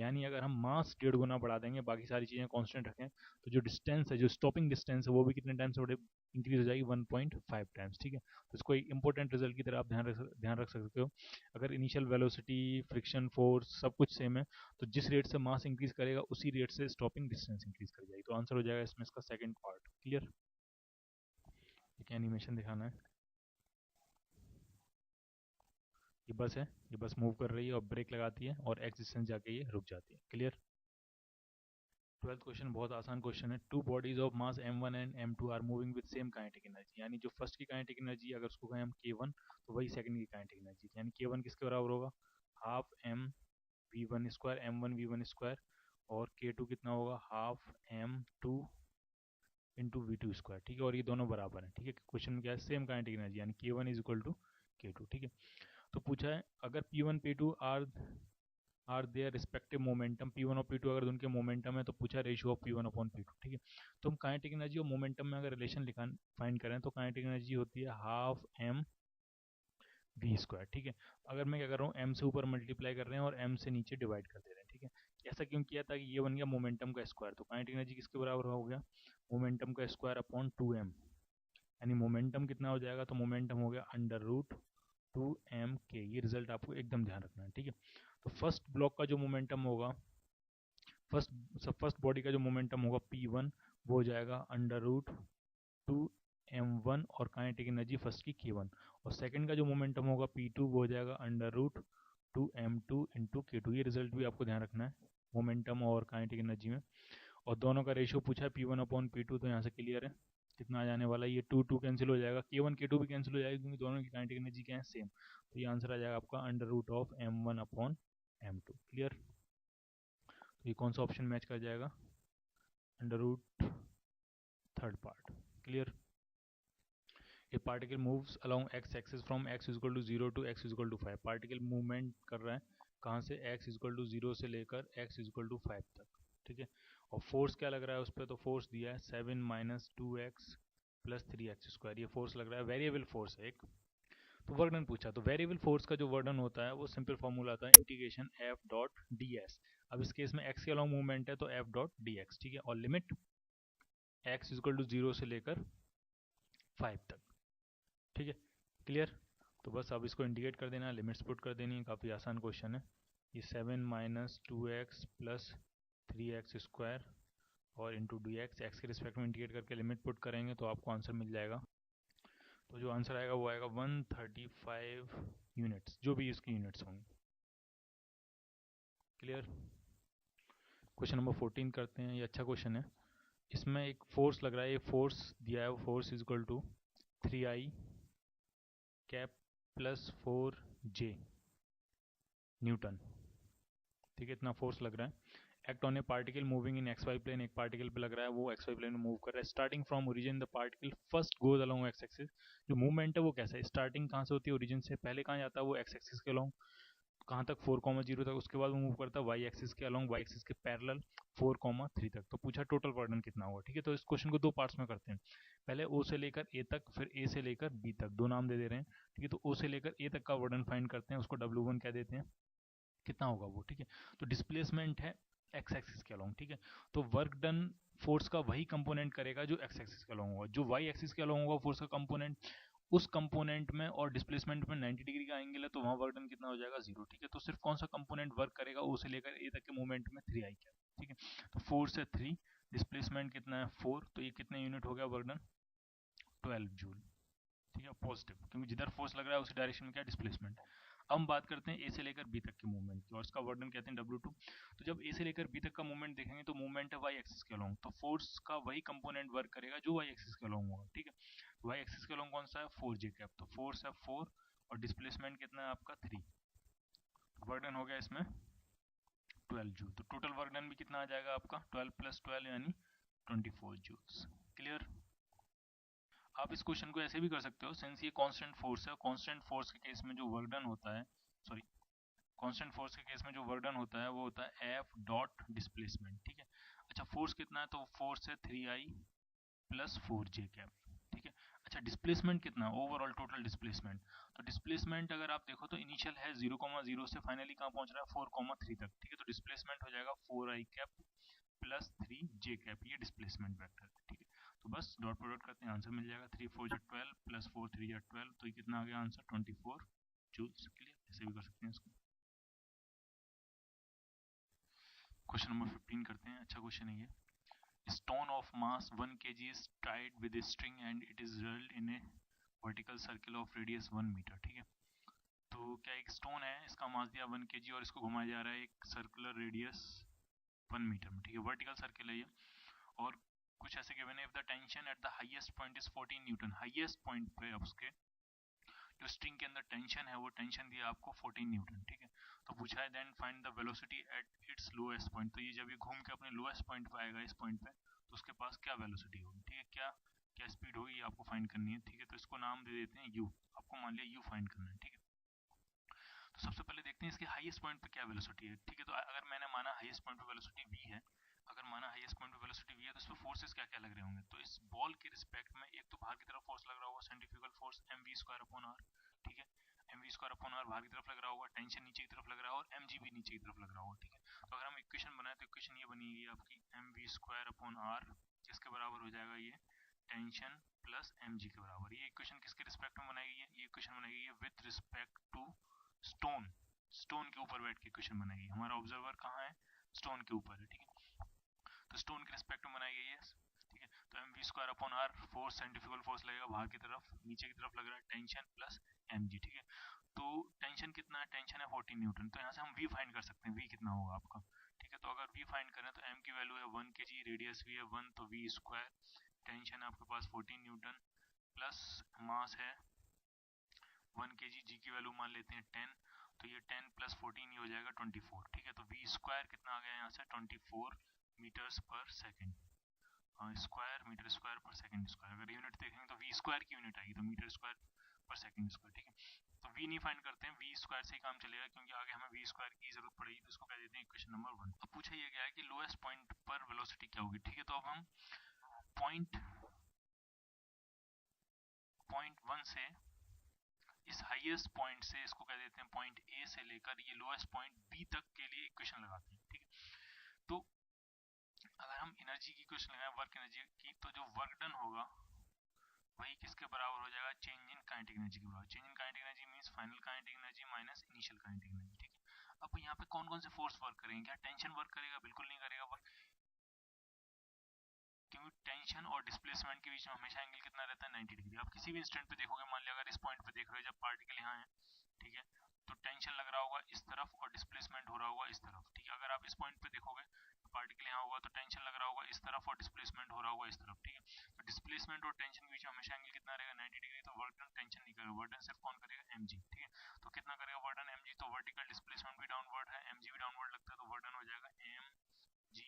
यानी अगर हम मास 1.5 गुना बढ़ा देंगे, बाकी सारी चीज़ें कांस्टेंट रखें, तो जो डिस्टेंस है, जो स्टॉपिंग डिस्टेंस है, वो भी कितने टाइम्स बढ़े, इंक्रीज हो जाएगी 1.5 टाइम्स, ठीक है। तो इसको एक इंपॉर्टेंट रिजल्ट की तरह आप ध्यान रख सकते हो। अगर इनिशियल वेलोसिटी, फ्रिक्शन फोर्स सब कुछ सेम है, तो जिस रेट से मास इंक्रीज करेगा उसी रेट से स्टॉपिंग डिस्टेंस इंक्रीज कर जाएगी, तो आंसर हो जाएगा इसमें इसका सेकंड पार्ट, क्लियर। एक एनिमेशन दिखाना है, ये बस है, ये बस मूव कर रही है और ब्रेक लगाती है और एक्स डिस्टेंस जाके ये रुक जाती है, क्लियर। 12th क्वेश्चन बहुत आसान क्वेश्चन है। Two bodies of mass m1 and m2 are moving with same kinetic energy, यानी जो फर्स्ट की काइनेटिक एनर्जी अगर उसको कहें हम k1, तो वही सेकंड की काइनेटिक एनर्जी, यानी k1 किसके बराबर होगा, half m v1 square, m1 v1 square, और k2 कितना होगा, half m2 into v2 square, ठीक है, और ये दोनों बराबर हैं, ठीक है। क्वेश्चन में क्या है, सेम काइनेटिक एनर्जी, यानी k1 is equal to k2, ठीक है। तो पूछा है अगर P1 P2 are their respective momentum, P1 और P2 अगर उनके मोमेंटम है, तो पूछा ratio of P1 upon P2, ठीक है। तो हम काइनेटिक एनर्जी और मोमेंटम में अगर रिलेशन फाइंड करें, तो काइनेटिक एनर्जी होती है हाफ m v स्क्वायर, ठीक है। अगर मैं क्या कर रहा हूँ, m से ऊपर मल्टीप्लाई कर रहे हैं और m से नीचे डिवाइड कर दे रहे हैं, ठीक है। ऐसा क्यों किया, ताकि ये बन गया मोमेंटम का स्क्वायर, तो काइनेटिक एनर्जी किसके बराबर हो गया, मोमेंटम का स्क्वायर अपॉन 2m, यानी मोमेंटम कितना हो जाएगा, तो मोमेंटम हो गया अंडर रूट 2m k, ये रिजल्ट आपको एकदम ध्यान रखना है, ठीक है। तो फर्स्ट ब्लॉक का जो मोमेंटम होगा, फर्स्ट बॉडी का जो मोमेंटम होगा P1, वो हो जाएगा अंडर रूट 2m1, और काइनेटिक एनर्जी फर्स्ट की k1, और सेकंड का जो मोमेंटम होगा P2, वो हो जाएगा under root 2m2 into k2, ये रिजल्ट भी आपको ध्यान रखना है मोमेंटम और काइनेटिक एनर्जी में। और दोनों का रेशियो पूछा है P1 अपॉन P2, तो यहाँ से क्लियर है कितना आ जाने वाला है, ये 2 कैंसिल हो जाएगा, k1 k2 भी कैंसिल हो जाएगा, क्योंकि दोनों की काइनेटिक एनर्जी क्या है, सेम, तो ये आंसर आ जाएगा आपका under root of m1 upon m2, clear. तो ये कौन सा ऑप्शन मैच कर जाएगा, under root third part, clear. A particle moves along x axis from x equal to 0 to x equal to 5, particle movement कर रहा है कहाँ से, x इक्वल टू 0 से लेकर x इक्वल टू 5 तक, ठीक है। और फोर्स क्या लग रहा है उस पर, तो फोर्स दिया है 7 minus 2x plus 3x square, ये फोर्स लग रहा है, वेरिएबल फोर्स है एक। तो वर्डन पूछा, तो वेरिएबल फोर्स का जो वर्डन होता है वो सिंपल फॉर्मूला आता है इंटीग्रेशन f डॉट ds। अब इस केस में x के अलॉन्ग मूवमेंट है तो f डॉट dx, ठीक है, और लिमिट x इक्वल टू 0 से लेकर 5 तक, ठीक है, क्लियर। तो बस अब इसको इंडिकेट कर देना, लिमिट्स पुट कर देनी है, काफ़ी आसान क्वेश्चन है ये। 7 minus 2x plus 3x square और इंटू डी एक्स के रिस्पेक्ट में इंडिकेट करके लिमिट पुट करेंगे तो आपको आंसर मिल जाएगा। तो जो आंसर आएगा वो आएगा 135 यूनिट्स, जो भी इसकी यूनिट्स होंगी, क्लियर। क्वेश्चन नंबर 14 करते हैं, ये अच्छा क्वेश्चन है। इसमें एक फोर्स लग रहा है, ये फोर्स दिया है, force is equal to 3i cap plus 4j newton, ठीक है, इतना फोर्स लग रहा है। Act on a particle moving in x y plane, एक पार्टिकल पे लग रहा है वो एक्स वाई प्लेन में मूव कर रहा है। Starting from origin the particle first goes along x axis, जो मूवमेंट है वो कैसा है, स्टार्टिंग कहाँ से होती है, ओरिजिन से, पहले कहाँ जाता है वो एक्स एक्सिस के अलोंग, कहाँ तक 4,0 तक, उसके बाद वो मूव करता है वाई एक्सिस के अलोंग, वाई एक्सिस के पैरेलल 4,3 तक। तो पूछा टोटल वर्डन कितना होगा, ठीक है। तो इस क्वेश्चन को दो पार्ट्स में करते हैं, पहले ओ से लेकर ए तक, फिर ए से लेकर बी तक, दो नाम दे दे रहे हैं, ठीक है। तो ओ से लेकर ए तक का वर्डन फाइंड करते हैं, उसको W1 कह देते हैं, कितना होगा वो, ठीक है। तो डिस्प्लेसमेंट है एक्स एक्सिस के अलोंग, ठीक है। तो वर्क डन फोर्स का वही कंपोनेंट करेगा जो एक्स एक्सिस के अलोंग होगा, जो वाई एक्सिस के अलोंग होगा फोर्स का कंपोनेंट, उस कंपोनेंट में और डिस्प्लेसमेंट में 90 डिग्री का एंगल है तो वहाँ वर्क डन कितना हो जाएगा 0, ठीक है। तो सिर्फ कौन सा कंपोनेंट वर्क करेगा ओ से लेकर ए तक के मूवमेंट में 3i कैप, ठीक है। तो 4 से 3, डिस्प्लेसमेंट कितना है 4, तो ये कितने यूनिट हो गया वर्क डन 12 जूल, ठीक है, पॉजिटिव, क्योंकि जिधर फोर्स लग रहा है उसी डायरेक्शन में क्या डिस्प्लेसमेंट। अब हम बात करते हैं ए से लेकर बी तक के मूवमेंट की और इसका वर्डन कहते हैं W2। तो जब ए से लेकर बी तक का मूवमेंट देखेंगे तो मूवमेंट है वाई एक्सिस के अलोंग, तो फोर्स का वही कंपोनेंट वर्क करेगा जो वाई एक्सिस के अलोंग होगा, ठीक है। वाई एक्सिस के अलोंग कौन सा है 4j कैप, तो फोर्स है 4 और डिस्प्लेसमेंट कितना है आपका 3, वर्डन हो गया इसमें 12 जूल। तो टोटल वर्डन भी कितना आ जाएगा आपका 12 + 12 यानी 24 जूल्स। क्लियर। आप इस क्वेश्चन को ऐसे भी कर सकते हो, सिंस ये कांस्टेंट फोर्स है, कांस्टेंट फोर्स के केस में जो वर्क डन होता है, सॉरी, कांस्टेंट फोर्स के केस में जो वर्क डन होता है वो होता है F डॉट डिस्प्लेसमेंट, ठीक है। अच्छा फोर्स कितना है, तो फोर्स है 3i + 4j कैप, ठीक है। अच्छा डिस्प्लेसमेंट कितना है, ओवरऑल टोटल डिस्प्लेसमेंट, तो डिस्प्लेसमेंट अगर आप देखो तो इनिशियल है 0,0 से फाइनली कहाँ पहुंच रहा है 4,3 तक, ठीक है। तो डिस्प्लेसमेंट हो जाएगा 4i कैप + 3j कैप, ये डिस्प्लेसमेंट वेक्टर है, ठीक है। तो बस डॉट प्रोडक्ट करते हैं, आंसर मिल जाएगा 3 4 12 + 4 3 12, तो ये कितना आ गया आंसर 24 जूल्स। क्लियर, ऐसे भी कर सकते हैं इसको। क्वेश्चन नंबर 15 करते हैं, अच्छा क्वेश्चन है ये। Stone of mass 1 kg is tied with a string and it is rolled in a vertical circle of radius 1 metre, ठीक है। तो क्या एक स्टोन है, इसका मास दिया 1 kg और इसको घुमाया जा रहा है एक सर्कुलर रेडियस 1 मीटर में, ठीक है, वर्टिकल सर्किल है ये। और कुछ ऐसे गिवन है, if the tension at the highest point is 14 Newton, highest point पे उसके जो स्ट्रिंग के अंदर टेंशन है वो टेंशन दिया आपको 14 न्यूटन, ठीक है। तो पूछा है then find the velocity at its lowest point, तो ये जब ये घूम के अपने लोएस्ट पॉइंट पे आएगा इस पॉइंट पे, तो उसके पास क्या वेलोसिटी होगी, ठीक है, क्या क्या स्पीड होगी ये आपको फाइंड करनी है, ठीक है। तो इसको नाम दे देते हैं u, आपको मान लिया u फाइंड करना है, ठीक है। तो सबसे पहले देखते हैं इसके हाईएस्ट पॉइंट पे क्या वेलोसिटी है, ठीक है। तो अगर मैंने माना हाईएस्ट पॉइंट पे वेलोसिटी v है, अगर माना हाईएस्ट पॉइंट पे वेलोसिटी v है तो इस पे फोर्सेस क्या क्या लग रहे होंगे, तो इस बॉल के रिस्पेक्ट में एक तो बाहर की तरफ फोर्स लग रहा होगा सेंट्रीफ्यूगल फोर्स mv²/r, ठीक है, mv²/r बाहर की तरफ लग रहा होगा, टेंशन नीचे की तरफ लग रहा है और mg भी नीचे की तरफ लग रहा होगा, ठीक है। तो अगर हम इक्वेशन बनाए तो इक्वेशन ये बनेगी आपकी mv²/r किसके बराबर हो जाएगा, ये टेंशन प्लस mg के बराबर। ये इक्वेशन किसके रिस्पेक्ट में बनाई गई है, ये इक्वेशन बनाई गई है with respect to stone, stone के ऊपर बैठ के इक्वेशन बनाई गई, हमारा ऑब्जर्वर कहाँ है स्टोन के ऊपर है, ठीक है। तो स्टोन के रिस्पेक्ट में बनाई गई है, ठीक है। तो mv²/r फोर्स सेंट्रीफ्यूगल फोर्स लगेगा बाहर की तरफ, नीचे की तरफ लग रहा है टेंशन प्लस mg, ठीक है। तो टेंशन कितना है, टेंशन है 14 न्यूटन, तो यहाँ से हम v फाइंड कर सकते हैं, v कितना होगा आपका, ठीक है। तो अगर v फाइंड करें तो m की वैल्यू है 1 kg, रेडियस v है 1, तो v², टेंशन है आपके पास 14 न्यूटन प्लस मास है 1 kg, g की वैल्यू मान लेते हैं 10, तो ये 10 + 14 ये हो जाएगा 24, ठीक है। तो v² कितना आ गया यहाँ से 24 मीटर्स पर सेकेंड, स्क्वायर मीटर स्क्वायर पर सेकंड स्क्वायर, अगर यूनिट देखेंगे तो v² की यूनिट आएगी, तो मीटर स्क्वायर पर सेकंड स्क्वायर, ठीक है। तो v नहीं फाइंड करते हैं, v² से ही काम चलेगा क्योंकि आगे हमें v² की जरूरत पड़ेगी, तो इसको कह देते हैं इक्वेशन नंबर 1। अब पूछा ये गया है कि लोएस्ट पॉइंट पर वेलोसिटी क्या होगी, ठीक है। तो अब हम पॉइंट 1 से इस हाईएस्ट पॉइंट से इसको कह देते हैं पॉइंट ए से लेकर ये लोएस्ट पॉइंट बी तक के लिए इक्वेशन लगाते हैं, ठीक है। तो अगर हम एनर्जी की इक्वेशन लगाएं, वर्क एनर्जी की, तो जो वर्क डन होगा वही किसके बराबर हो जाएगा, चेंज इन काइनेटिक एनर्जी के बराबर। Change in kinetic energy means final kinetic energy minus initial kinetic energy, ठीक है। अब यहाँ पे कौन कौन से फोर्स वर्क करेंगे, क्या टेंशन वर्क करेगा, बिल्कुल नहीं करेगा वर्क, क्योंकि टेंशन और डिस्प्लेसमेंट के बीच में हमेशा एंगल कितना रहता है 90 डिग्री। आप किसी भी इंस्टेंट पे देखोगे, मान लिया अगर इस पॉइंट पे देख रहे हो जब पार्टिकल यहाँ है, ठीक है, तो टेंशन लग रहा होगा इस तरफ और डिस्प्लेसमेंट हो रहा होगा इस तरफ, ठीक है। अगर आप इस पॉइंट पे देखोगे तो पार्टिकल यहाँ होगा तो टेंशन लग रहा होगा इस तरफ और डिस्प्लेसमेंट हो रहा होगा इस तरफ, ठीक है। तो डिस्प्लेसमेंट और टेंशन के बीच में हमेशा एंगल कितना रहेगा 90 डिग्री, तो वर्क डन टेंशन नहीं करेगा, वर्क डन सिर्फ कौन करेगा mg, ठीक है। तो कितना करेगा वर्क डन mg, तो वर्टिकल डिस्प्लेसमेंट भी डाउनवर्ड है, mg भी डाउनवर्ड लगता है, तो वर्क डन हो जाएगा mg,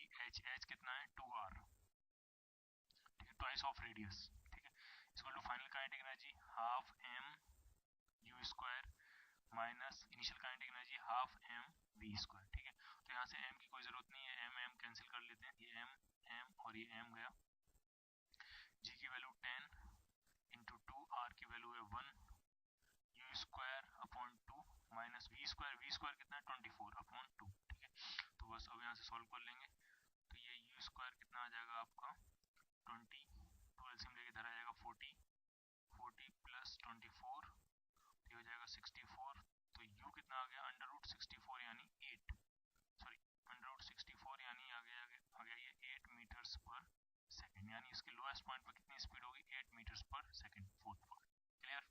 h कितना है 2r, ठीक है, ट्वाइस ऑफ रेडियस, ठीक है, equal to final kinetic energy half m u² minus initial kinetic energy half m v², ठीक है। तो यहाँ से m की कोई जरूरत नहीं है, m कैंसिल कर लेते हैं, ये m और ये m गया, g की वैल्यू 10 इंटू 2, r की वैल्यू है 1, u²/2 माइनस v² कितना है 24/2, ठीक है। तो बस अब यहाँ से सॉल्व कर लेंगे, तो ये u² कितना आ जाएगा आपका 20, 12 से लेके इधर आ जाएगा 40 + यानी इसके लोएस्ट पॉइंट पर कितनी स्पीड होगी 8 मीटर्स पर second, fourth part. Clear.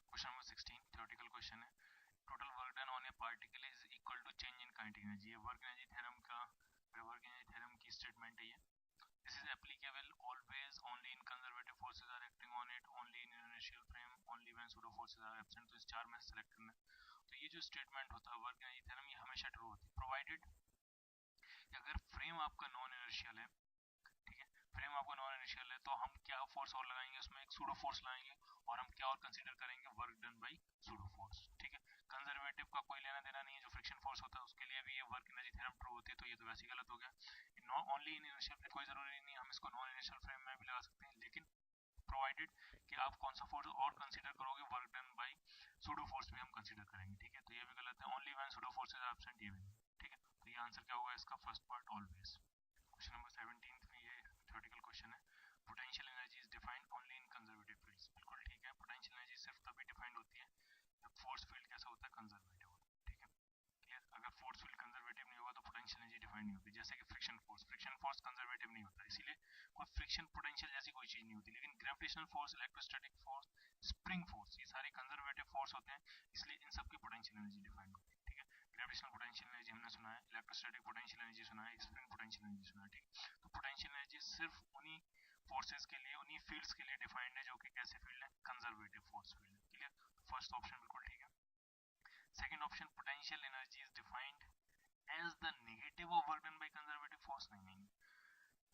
Question number 16 theoretical question है। Total work done on a particle is equal to change in kinetic energy. ये वर्क एनर्जी थ्योरम का, वर्क एनर्जी थ्योरम की statement है ये। This is applicable always only in conservative forces are acting on it, only in inertial frame, only when pseudo forces are absent. तो इस चार में select करना है। तो ये जो स्टेटमेंट होता है वर्क एनर्जी थ्योरम, ये हमेशा ट्रू होती है प्रोवाइडेड कि अगर फ्रेम आपका नॉन इनर्शियल है, ठीक है, फ्रेम आपका नॉन इनर्शियल है, तो हम क्या फोर्स और लगाएंगे उसमें, एक सूडो फोर्स लगाएंगे, और हम क्या और कंसीडर करेंगे, work done bye pseudo force. ठीक है, कंजर्वेटिव का कोई लेना देना नहीं है, जो फ्रिक्शन फोर्स होता है उसके लिए भी ये वर्क एनर्जी थ्योरम ट्रू होती है। तो ये तो वैसे ही गलत हो गया। Not only in inertial frame, कोई जरूरी नहीं हम इसको नॉन इनर्शियल फ्रेम में भी लगा सकते हैं, लेकिन प्रोवाइडेड कि आप कौन सा फोर्स और कंसीडर करोगे, work done bye pseudo force भी हम कंसीडर करेंगे। ठीक है, तो ये भी गलत है। Only when pseudo force is absent, ये भी नहीं। ठीक है, तो ये आंसर क्या होगा इसका, first part always. Question number 17 में ये थ्योरेटिकल क्वेश्चन है। Potential energy is defined only in conservative fields. बिल्कुल ठीक है, पोटेंशियल एनर्जी सिर्फ तभी डिफाइंड होती है जब फोर्स फील्ड कैसा होता है, कंजर्वेटिव होता है। ठीक है, क्लियर। अगर फोर्स फील्ड कंजर्वेटिव नहीं होगा तो पोटेंशियल एनर्जी डिफाइंड नहीं होती। जैसे कि फ्रिक्शन फोर्स कंजर्वेटिव नहीं होता, इसीलिए कोई फ्रिक्शन पोटेंशियल जैसी कोई चीज नहीं होती। लेकिन gravitational force, electrostatic force, spring force, ये सारे कंजर्वेटिव फोर्स होते हैं, इसलिए इन सब की पोटेंशियल एनर्जी डिफाइंड होती है। ठीक है, ग्रेविटेशनल पोटेंशियल एनर्जी हमने सुना है, इलेक्ट्रोस्टैटिक पोटेंशियल एनर्जी सुना है, स्प्रिंग पोटेंशियल एनर्जी सुना है। ठीक है, तो पोटेंशियल एनर्जी सिर्फ उन्हीं फोर्सेस के लिए, उन्हीं फील्ड्स के लिए डिफाइंड है जो कि कैसे फील्ड है, कंजर्वेटिव फोर्स फील्ड है। क्लियर, फर्स्ट ऑप्शन बिल्कुल ठीक है। Second option, potential energy is defined as the negative of work done by conservative force. नहीं,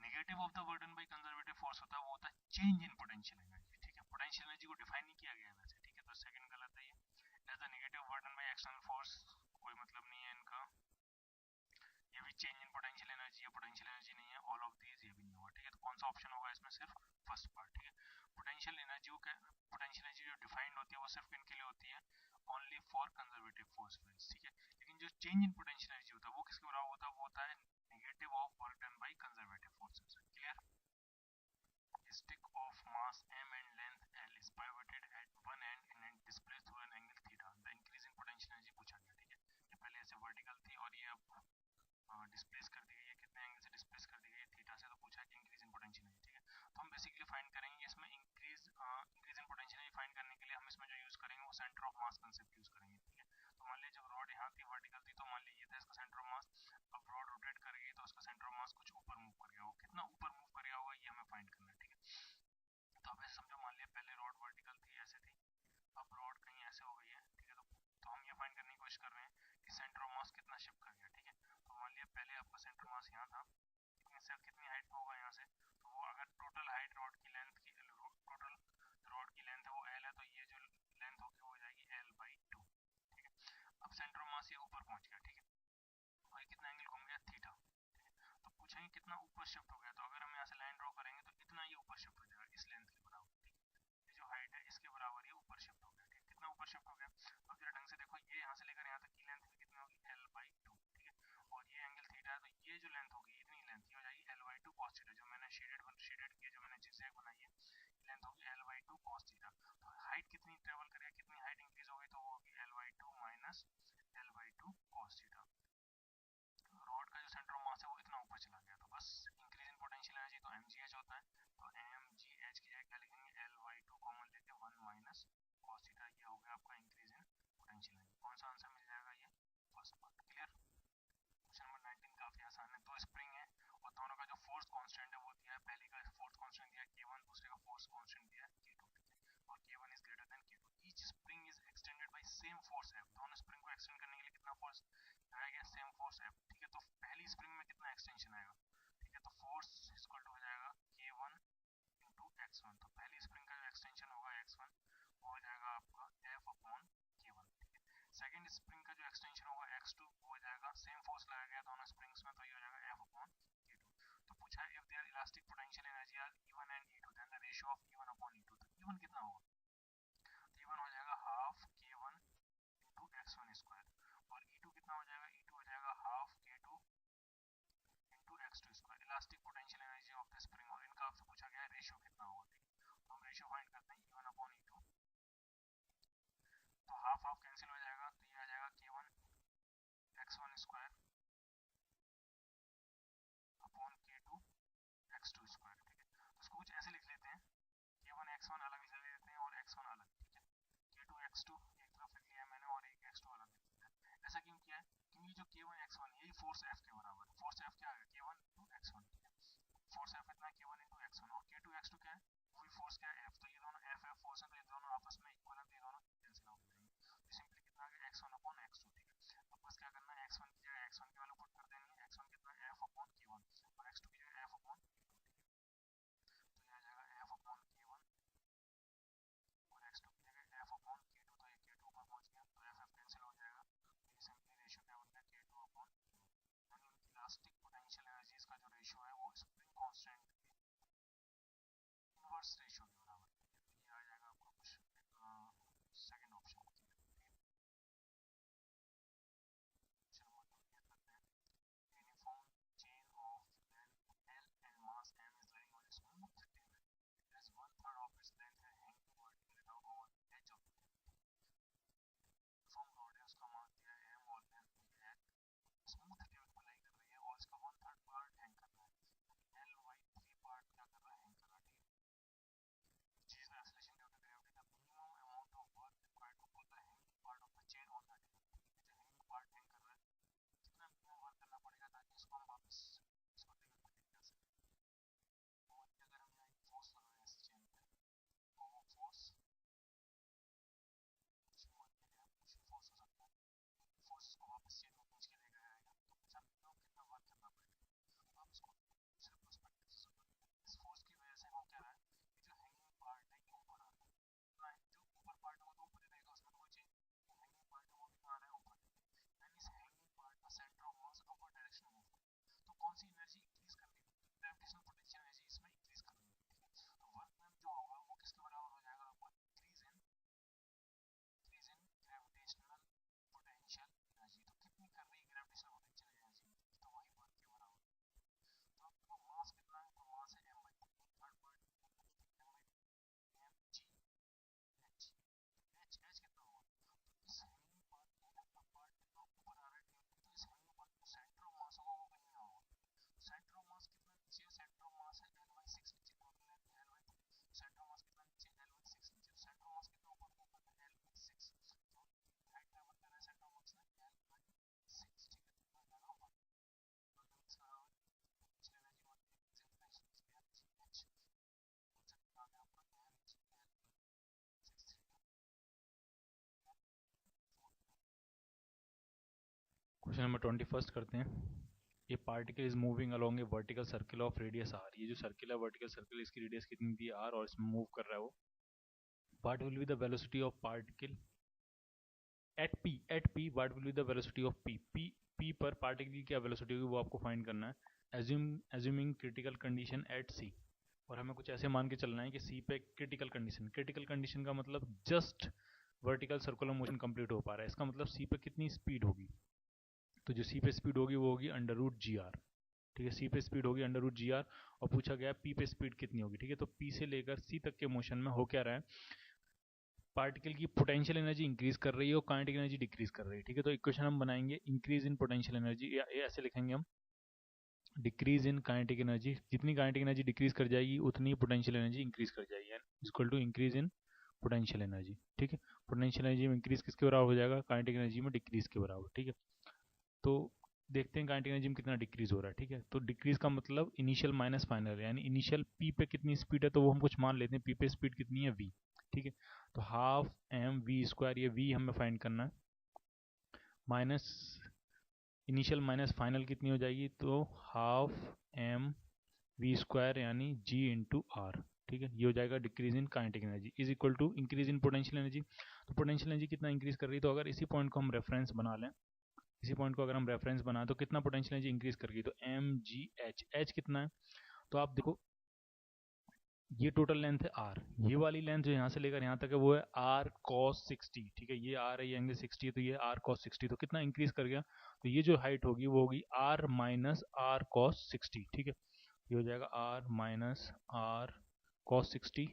negative of the work done by conservative force होता है, वो होता है चेंज इन पोटेंशियल एनर्जी। ठीक है, पोटेंशियल एनर्जी को डिफाइन नहीं किया गया है वैसे। ठीक है, तो सेकंड गलत है ये। As the negative work done by external force, कोई मतलब नहीं है इनका। ये भी चेंज इन पोटेंशियल एनर्जी है, पोटेंशियल एनर्जी नहीं है। ऑल ऑफ दीज ये भी नहीं होगा। ठीक है, तो कौन सा ऑप्शन होगा इसमें, सिर्फ फर्स्ट पार्ट। ठीक है, पोटेंशियल एनर्जी को, पोटेंशियल एनर्जी जो डिफाइंड होती है वो सिर्फ किनके लिए होती है, only for conservative force fields. ठीक है, लेकिन जो चेंज इन पोटेंशियल एनर्जी होता है वो किसके बराबर होता है, वो होता है negative of work done by conservative forces. Clear. Stick of mass m and length l is pivoted at one end and then displaced through an angle theta. The increase in potential energy पूछा गया। ठीक है, ये पहले ऐसे vertical थी और ये अब डिस्प्लेस कर दी गई है, कितने एंगल से डिस्प्लेस कर दी गई है, थीटा से। तो पूछा है कि इंक्रीज इन पोटेंशियल एनर्जी। ठीक है, तो हम बेसिकली फाइंड करेंगे इसमें increase in potential energy find करने के लिए हम इसमें जो यूज करेंगे वो centre of mass concept use करेंगे। ठीक है, तो मान लीजिए जब रॉड यहाँ थी वर्टिकल थी, तो मान लीजिए ये था इसका सेंटर ऑफ मास। अब रॉड रोटेट कर गई तो उसका सेंटर ऑफ मास कुछ ऊपर मूव कर गया होगा, कितना ऊपर मूव कर गया होगा ये हमें फाइंड करना है। ठीक है, तो अब ऐसे समझो, मान लिया पहले रॉड वर्टिकल थी, ऐसे थी, अब रॉड कहीं ऐसे हो गई है। ठीक है, तो हम ये फाइंड करने की कोशिश कर रहे हैं कि सेंटर ऑफ मास कितना शिफ्ट कर गया। ठीक है, तो मान लिया पहले आपका सेंटर मास यहाँ था, कितनी हाइट पे होगा यहाँ से, तो वो अगर टोटल हाइट रॉड की लेंथ की, टोटल रॉड की लेंथ है वो एल है, तो ये जो लेंथ होगी वो हो जाएगी l/2। ठीक है, अब सेंटर ऑफ मास ये ऊपर पहुंच गया। ठीक है, और ये कितना एंगल घूम गया, थीटा। तो पूछेंगे कितना ऊपर शिफ्ट हो गया, तो अगर हम यहाँ से लाइन ड्रॉ करेंगे तो इतना ये ऊपर शिफ्ट हो जाएगा, इस लेंथ के बराबर। ये जो हाइट है इसके बराबर ये ऊपर शिफ्ट हो गया। ठीक, कितना ऊपर शिफ्ट हो गया, अब जरा ढंग से देखो, ये यहाँ से लेकर यहाँ तक की लेंथ कितनी होगी, l/2। ठीक है, और ये एंगल थीटा है, तो ये जो लेंथ होगी, इतनी लेंथ ये हो जाएगी l/2 cos थीटा। जो मैंने शेडेड की, जो मैंने जिगजैग बनाई है, लेंथ होगी l/2 cos थीटा। तो हाइट कितनी ट्रेवल करेगी, कितनी हाइट इंक्रीज होगी, तो वो होगी l/2 minus l/2 cos theta. Rod का जो सेंटर ऑफ मास है वो इतना ऊपर चला गया, तो बस इंक्रीज इन पोटेंशियल एनर्जी तो mgh होता है, तो mgh की जगह क्या लिखेंगे, l/2 कॉमन लेके 1 माइनस cos थीटा। ये हो गया आपका इंक्रीज इन पोटेंशियल एनर्जी। कौन सा आंसर मिल जाएगा, ये first part. Clear. Question number 19 काफी आसान है। दो स्प्रिंग है और दोनों का जो फोर्स कांस्टेंट है वो दिया है। पहले का फोर्स कांस्टेंट दिया है k1, दूसरे का फोर्स कांस्टेंट दिया है k2, और k1 is greater than k2। Each spring is extended by same force F। दोनों स्प्रिंग को एक्सटेंड करने के लिए कितना फोर्स लगाया गया, सेम फोर्स F। ठीक है, तो पहली स्प्रिंग में कितना एक्सटेंशन आएगा, ठीक है, तो फोर्स इक्वल टू हो जाएगा k1 इंटू x1। तो पहली स्प्रिंग का जो एक्सटेंशन होगा x1 वो हो जाएगा आपका F/k1। सेकंड स्प्रिंग का जो एक्सटेंशन होगा x2 वो हो जाएगा, सेम फोर्स लगाया गया दोनों स्प्रिंग्स में, तो ये हो जाएगा F/k2। तो पूछा है if there elastic potential energy are E1 and E2 then the ratio of E1/E2। तो E1 कितना होगा, तो E1 हो जाएगा half k1 into x1 square, और E2 कितना हो जाएगा, E2 हो जाएगा half k2 into x2 square. Elastic potential energy of the spring, और इनका आपसे पूछा गया है रेशियो कितना होगा। तो हम रेशियो फाइंड करते हैं E1/E2, तो हाफ हाफ कैंसिल हो जाएगा, तो ये आ जाएगा k1 x1 square upon k2 x2 square. ठीक है, x2 एक तरफ लिख लिया मैंने और एक x2 अलग लिख लिया। ऐसा क्यों किया है? क्योंकि जो k1 x1 यही फोर्स F के बराबर है। फोर्स F क्या है? k1 into x1, ठीक है। फोर्स F इतना है k1 into x1 और k2 x2 क्या है? वही फोर्स क्या है? F। तो ये दोनों F फोर्स है, तो ये दोनों आपस में इक्वल है, तो ये दोनों कैंसिल आउट हो जाएंगे। तो सिंपली कितना आ गया? x1 अपॉन x2, ठीक है। अब बस क्या करना है, x1 की जगह x1 की वैल्यू पुट कर देनी है। x1 कितना है? F अपॉन k1 और x2 की जगह F अपॉन k2, तो ये आ जाएगा F अपॉन k1 और x2 की जगह F अपॉन k2, तो ये k2 ऊपर पहुंच गया, तो F कैंसिल हो जाएगा। तो ये सिंपली रेशियो क्या बन गया? k2 अपॉन यानी इलास्टिक पोटेंशियल एनर्जीज का जो रेशियो है वो स्प्रिंग कांस्टेंट के इनवर्स रेशियो के बराबर है। तो ये आ जाएगा आपका क्वेश्चन सेकंड ऑप्शन। चलो ये करते हैं। Uniform chain of length L and mass m is lying on a smooth table. It has 1/3 of its length है hanging vertically down over the edge of the table. Uniform rod है, उसका मास दिया है m और length दी है। Smooth table पर लाई कर रही है और इसका 1/3 पार्ट हैंग कर रहा है। L y 3 पार्ट क्या कर रहा है? हैंग कर रहा है, ठीक है। चीज में acceleration due to gravity, the minimum amount of work required to put the hanging part of the chain on the table. जो हैंगिंग पार्ट हैंग कर रहा है, कितना मिनिमम वर्क करना पड़ेगा ताकि इसको हम वापस इसको टेबल पर लेके आ सकें। तो अगर हम यहाँ एक फोर्स लगाएं इस चेन पे, तो वो फोर्स पुशिंग फोर्स हो सकता है। फोर्स को वापस चेन में खींच के लेकर आएगा, तो कुछ हम कितना वर्क करना पड़ेगा। आप इसको दूसरे पर्सपेक्टिव से समझिए। इस फोर्स की वजह से हो क्या रहा है कि जो हैंगिंग पार्ट है ये ऊपर आ रहा है, जो ऊपर पार्ट होगा तो ऊपर ही रहेगा, उसमें कोई चेंज नहीं। जो हैंगिंग पार्ट है वो भी आ रहा है ऊपर, यानी इस हैंगिंग पार्ट का centre of mass upper direction में मूव कर। तो कौन सी एनर्जी इंक्रीज करनी है? ग्रेविटेशनल पोटेंशियल एनर्जी इसमें इंक्रीज करनी है, ठीक है। तो वर्क डन जो होगा वो किसके बराबर हो जाएगा? आपको increase in gravitational potential energy. तो कितनी कर रही है ग्रेविटेशनल पोटेंशियल एनर्जी? तो वही वर्क के बराबर। तो आपको मास कितना है? तो मास है m by 3, third part m by 3 g h। h h कितना होगा? तो इस हैंगिंग पार्ट का पार्ट कितना ऊपर आ रहा है टेबल पे, तो इस हैंगिंग पार्ट का सेंटर ऑफ मास होगा वो कहीं ना होगा। सेंटर ऑफ मास कितना नीचे है? सेंटर ऑफ मास है l by 6 नीचे, टोटल लेंथ है l by 3, centre of mass कितना नीचे? l by 6 नीचे, तो सेंटर ऑफ मास कितना ऊपर है? ऊपर है l by 6, तो हाइट क्या बता रहा है? सेंटर ऑफ मास है l by 6, ठीक है। तो इतना जाना ऊपर, तो इसका पोटेंशियल एनर्जी बनती है एक्सेलरेशन h, आंसर कितना आ गया आपका? क्वेश्चन नंबर 21 करते हैं। A particle is moving along a vertical circle of radius R. ये जो सर्किल है वर्टिकल सर्किल, इसकी रेडियस कितनी दी आर और इसमें मूव कर रहा है वो। What will be the velocity of particle at P what will be the velocity of P पर पार्टिकल की क्या वेलोसिटी होगी वो आपको फाइंड करना है। एज्यूमिंग क्रिटिकल कंडीशन एट सी, और हमें कुछ ऐसे मान के चलना है कि सी पे क्रिटिकल कंडीशन का मतलब just vertical circular motion complete हो पा रहा है। इसका मतलब सी पे कितनी स्पीड होगी? तो जो सी पे स्पीड होगी वो होगी अंडर रूट जी आर, ठीक है। सी पे स्पीड होगी अंडर रूट जी आर, और पूछा गया पी पे स्पीड कितनी होगी, ठीक है। तो पी से लेकर सी तक के मोशन में हो क्या रहा है? पार्टिकल की पोटेंशियल एनर्जी इंक्रीज कर रही है और काइनेटिक एनर्जी डिक्रीज कर रही है, ठीक है। तो इक्वेशन हम बनाएंगे इंक्रीज इन पोटेंशियल एनर्जी, या ऐसे लिखेंगे हम डिक्रीज इन काइनेटिक एनर्जी। जितनी काइनेटिक एनर्जी डिक्रीज कर जाएगी उतनी पोटेंशियल एनर्जी इंक्रीज कर जाएगी, equal to increase in potential energy, ठीक है। पोटेंशियल एनर्जी में इंक्रीज किसके बराबर हो जाएगा? काइनेटिक एनर्जी में डिक्रीज के बराबर, ठीक है। तो देखते हैं काइनेटिक एनर्जी में कितना डिक्रीज हो रहा है, ठीक है। तो डिक्रीज का मतलब इनिशियल माइनस फाइनल, यानी इनिशियल पी पे कितनी स्पीड है तो वो हम कुछ मान लेते हैं। पी पे स्पीड कितनी है? वी, ठीक है। तो हाफ एम वी स्क्वायर, ये वी हमें फाइंड करना है, माइनस इनिशियल माइनस फाइनल कितनी हो जाएगी? तो हाफ एम वी स्क्वायर यानी जी इंटू आर, ठीक है। ये हो जाएगा decrease in kinetic energy is equal to increase in potential energy. तो पोटेंशियल एनर्जी कितना इंक्रीज कर रही है? तो अगर इसी पॉइंट को हम रेफरेंस बना लें, इसी पॉइंट को अगर हम रेफरेंस बनाए तो कितना पोटेंशियल एनर्जी इंक्रीज कर गई? तो एम जी एच, एच कितना है? तो आप देखो ये टोटल लेंथ है आर, ये वाली लेंथ जो यहाँ से लेकर यहाँ तक है वो है आर कॉस 60, ठीक है। ये आर है, ये एंगल 60 है, तो ये आर कॉस 60, तो कितना इंक्रीज कर गया? तो ये जो हाइट होगी वो होगी आर माइनस आर कॉस 60, ठीक है। ये हो जाएगा आर माइनस आर कॉस 60,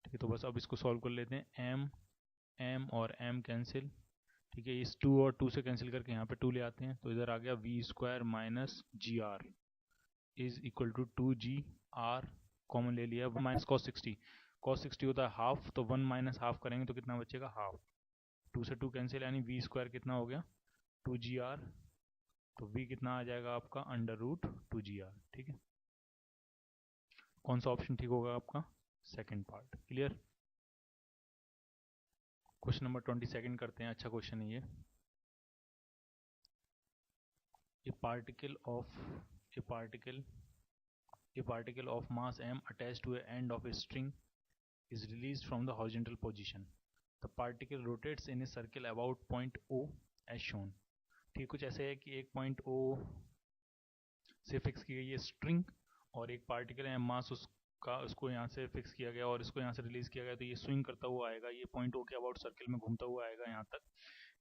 ठीक है। तो बस अब इसको सॉल्व कर लेते हैं। एम एम और एम कैंसिल, ठीक है। इस 2 और 2 से कैंसिल करके यहाँ पे 2 ले आते हैं, तो इधर आ गया v square minus g R is equal to 2 g R, common ले लिया, माइनस कॉस 60, cos 60 होता है हाफ, तो 1 माइनस हाफ करेंगे तो कितना बचेगा, हाफ। 2 से 2 कैंसिल, यानी वी स्क्वायर कितना हो गया, 2gr। तो v कितना आ जाएगा आपका, अंडर रूट 2gr। ठीक है, कौन सा ऑप्शन ठीक होगा आपका, second part. Clear. Question number 22 करते हैं, अच्छा क्वेश्चन है ये। A particle of mass m attached to a end of a string is released from the horizontal position. The particle rotates in a circle about point O as shown. ठीक, कुछ ऐसे है कि एक पॉइंट O से fix की गई है स्ट्रिंग, और एक पार्टिकल है मास उसका, उसको यहाँ से फिक्स किया गया और इसको यहाँ से रिलीज किया गया, तो ये स्विंग करता हुआ आएगा, ये पॉइंट O के अबाउट सर्किल में घूमता हुआ आएगा यहाँ तक।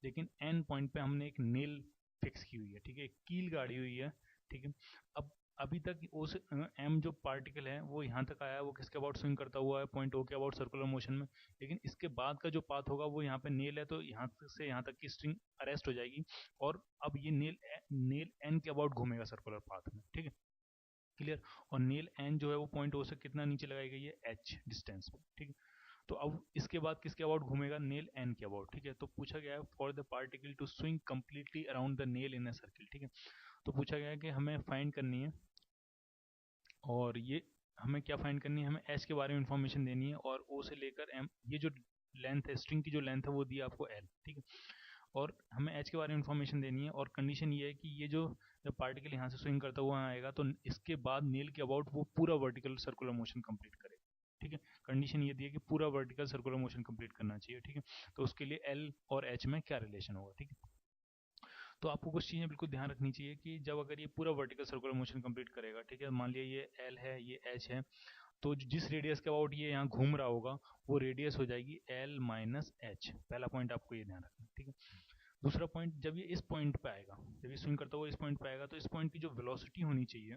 लेकिन एन पॉइंट पे हमने एक नेल फिक्स की हुई है, ठीक है, कील गाड़ी हुई है। ठीक है, अब अभी तक उस एम जो पार्टिकल है वो यहाँ तक आया है, वो किसके अबाउट स्विंग करता हुआ है, पॉइंट ओ के अबाउट सर्कुलर मोशन में। लेकिन इसके बाद का जो पाथ होगा वो यहाँ पे नेल है, तो यहाँ से यहाँ तक की स्ट्रिंग अरेस्ट हो जाएगी, और अब ये नेल एन के अबाउट घूमेगा सर्कुलर पाथ में। ठीक है, क्लियर। और नेल एन जो है वो पॉइंट ओ से कितना नीचे लगाई गई है, एच डिस्टेंस पे। ठीक है, तो अब इसके बाद किसके अबाउट घूमेगा, नेल एन के अबाउट। ठीक है, तो पूछा गया है for the particle to swing completely around the nail in a circle. ठीक है, तो पूछा गया है कि हमें फाइंड करनी है, और ये हमें क्या फाइंड करनी है, हमें एच के बारे में इंफॉर्मेशन देनी है, और ओ से लेकर एम, ये जो लेंथ है स्ट्रिंग की, जो लेंथ है वो दी आपको एल। ठीक है, और हमें एच के बारे में इंफॉर्मेशन देनी है, और कंडीशन ये है कि ये जो जब पार्टिकल यहाँ से स्विंग करता हुआ आएगा तो इसके बाद नेल के अबाउट वो पूरा वर्टिकल सर्कुलर मोशन कंप्लीट करे। ठीक है, कंडीशन ये दी है कि पूरा वर्टिकल सर्कुलर मोशन कंप्लीट करना चाहिए। ठीक है, तो उसके लिए एल और एच में क्या रिलेशन होगा। ठीक है, तो आपको कुछ चीज़ें बिल्कुल ध्यान रखनी चाहिए कि जब अगर ये पूरा वर्टिकल सर्कुलर मोशन कंप्लीट करेगा, ठीक है, मान लिया ये एल है, ये एच है, तो जिस रेडियस के अबाउट ये यहाँ घूम रहा होगा वो रेडियस हो जाएगी एल माइनस एच। पहला पॉइंट आपको ये ध्यान रखना। ठीक है, दूसरा पॉइंट, जब ये इस पॉइंट पे आएगा, जब ये स्विंग करता हुआ इस पॉइंट पे आएगा, तो इस पॉइंट की जो वेलोसिटी होनी चाहिए,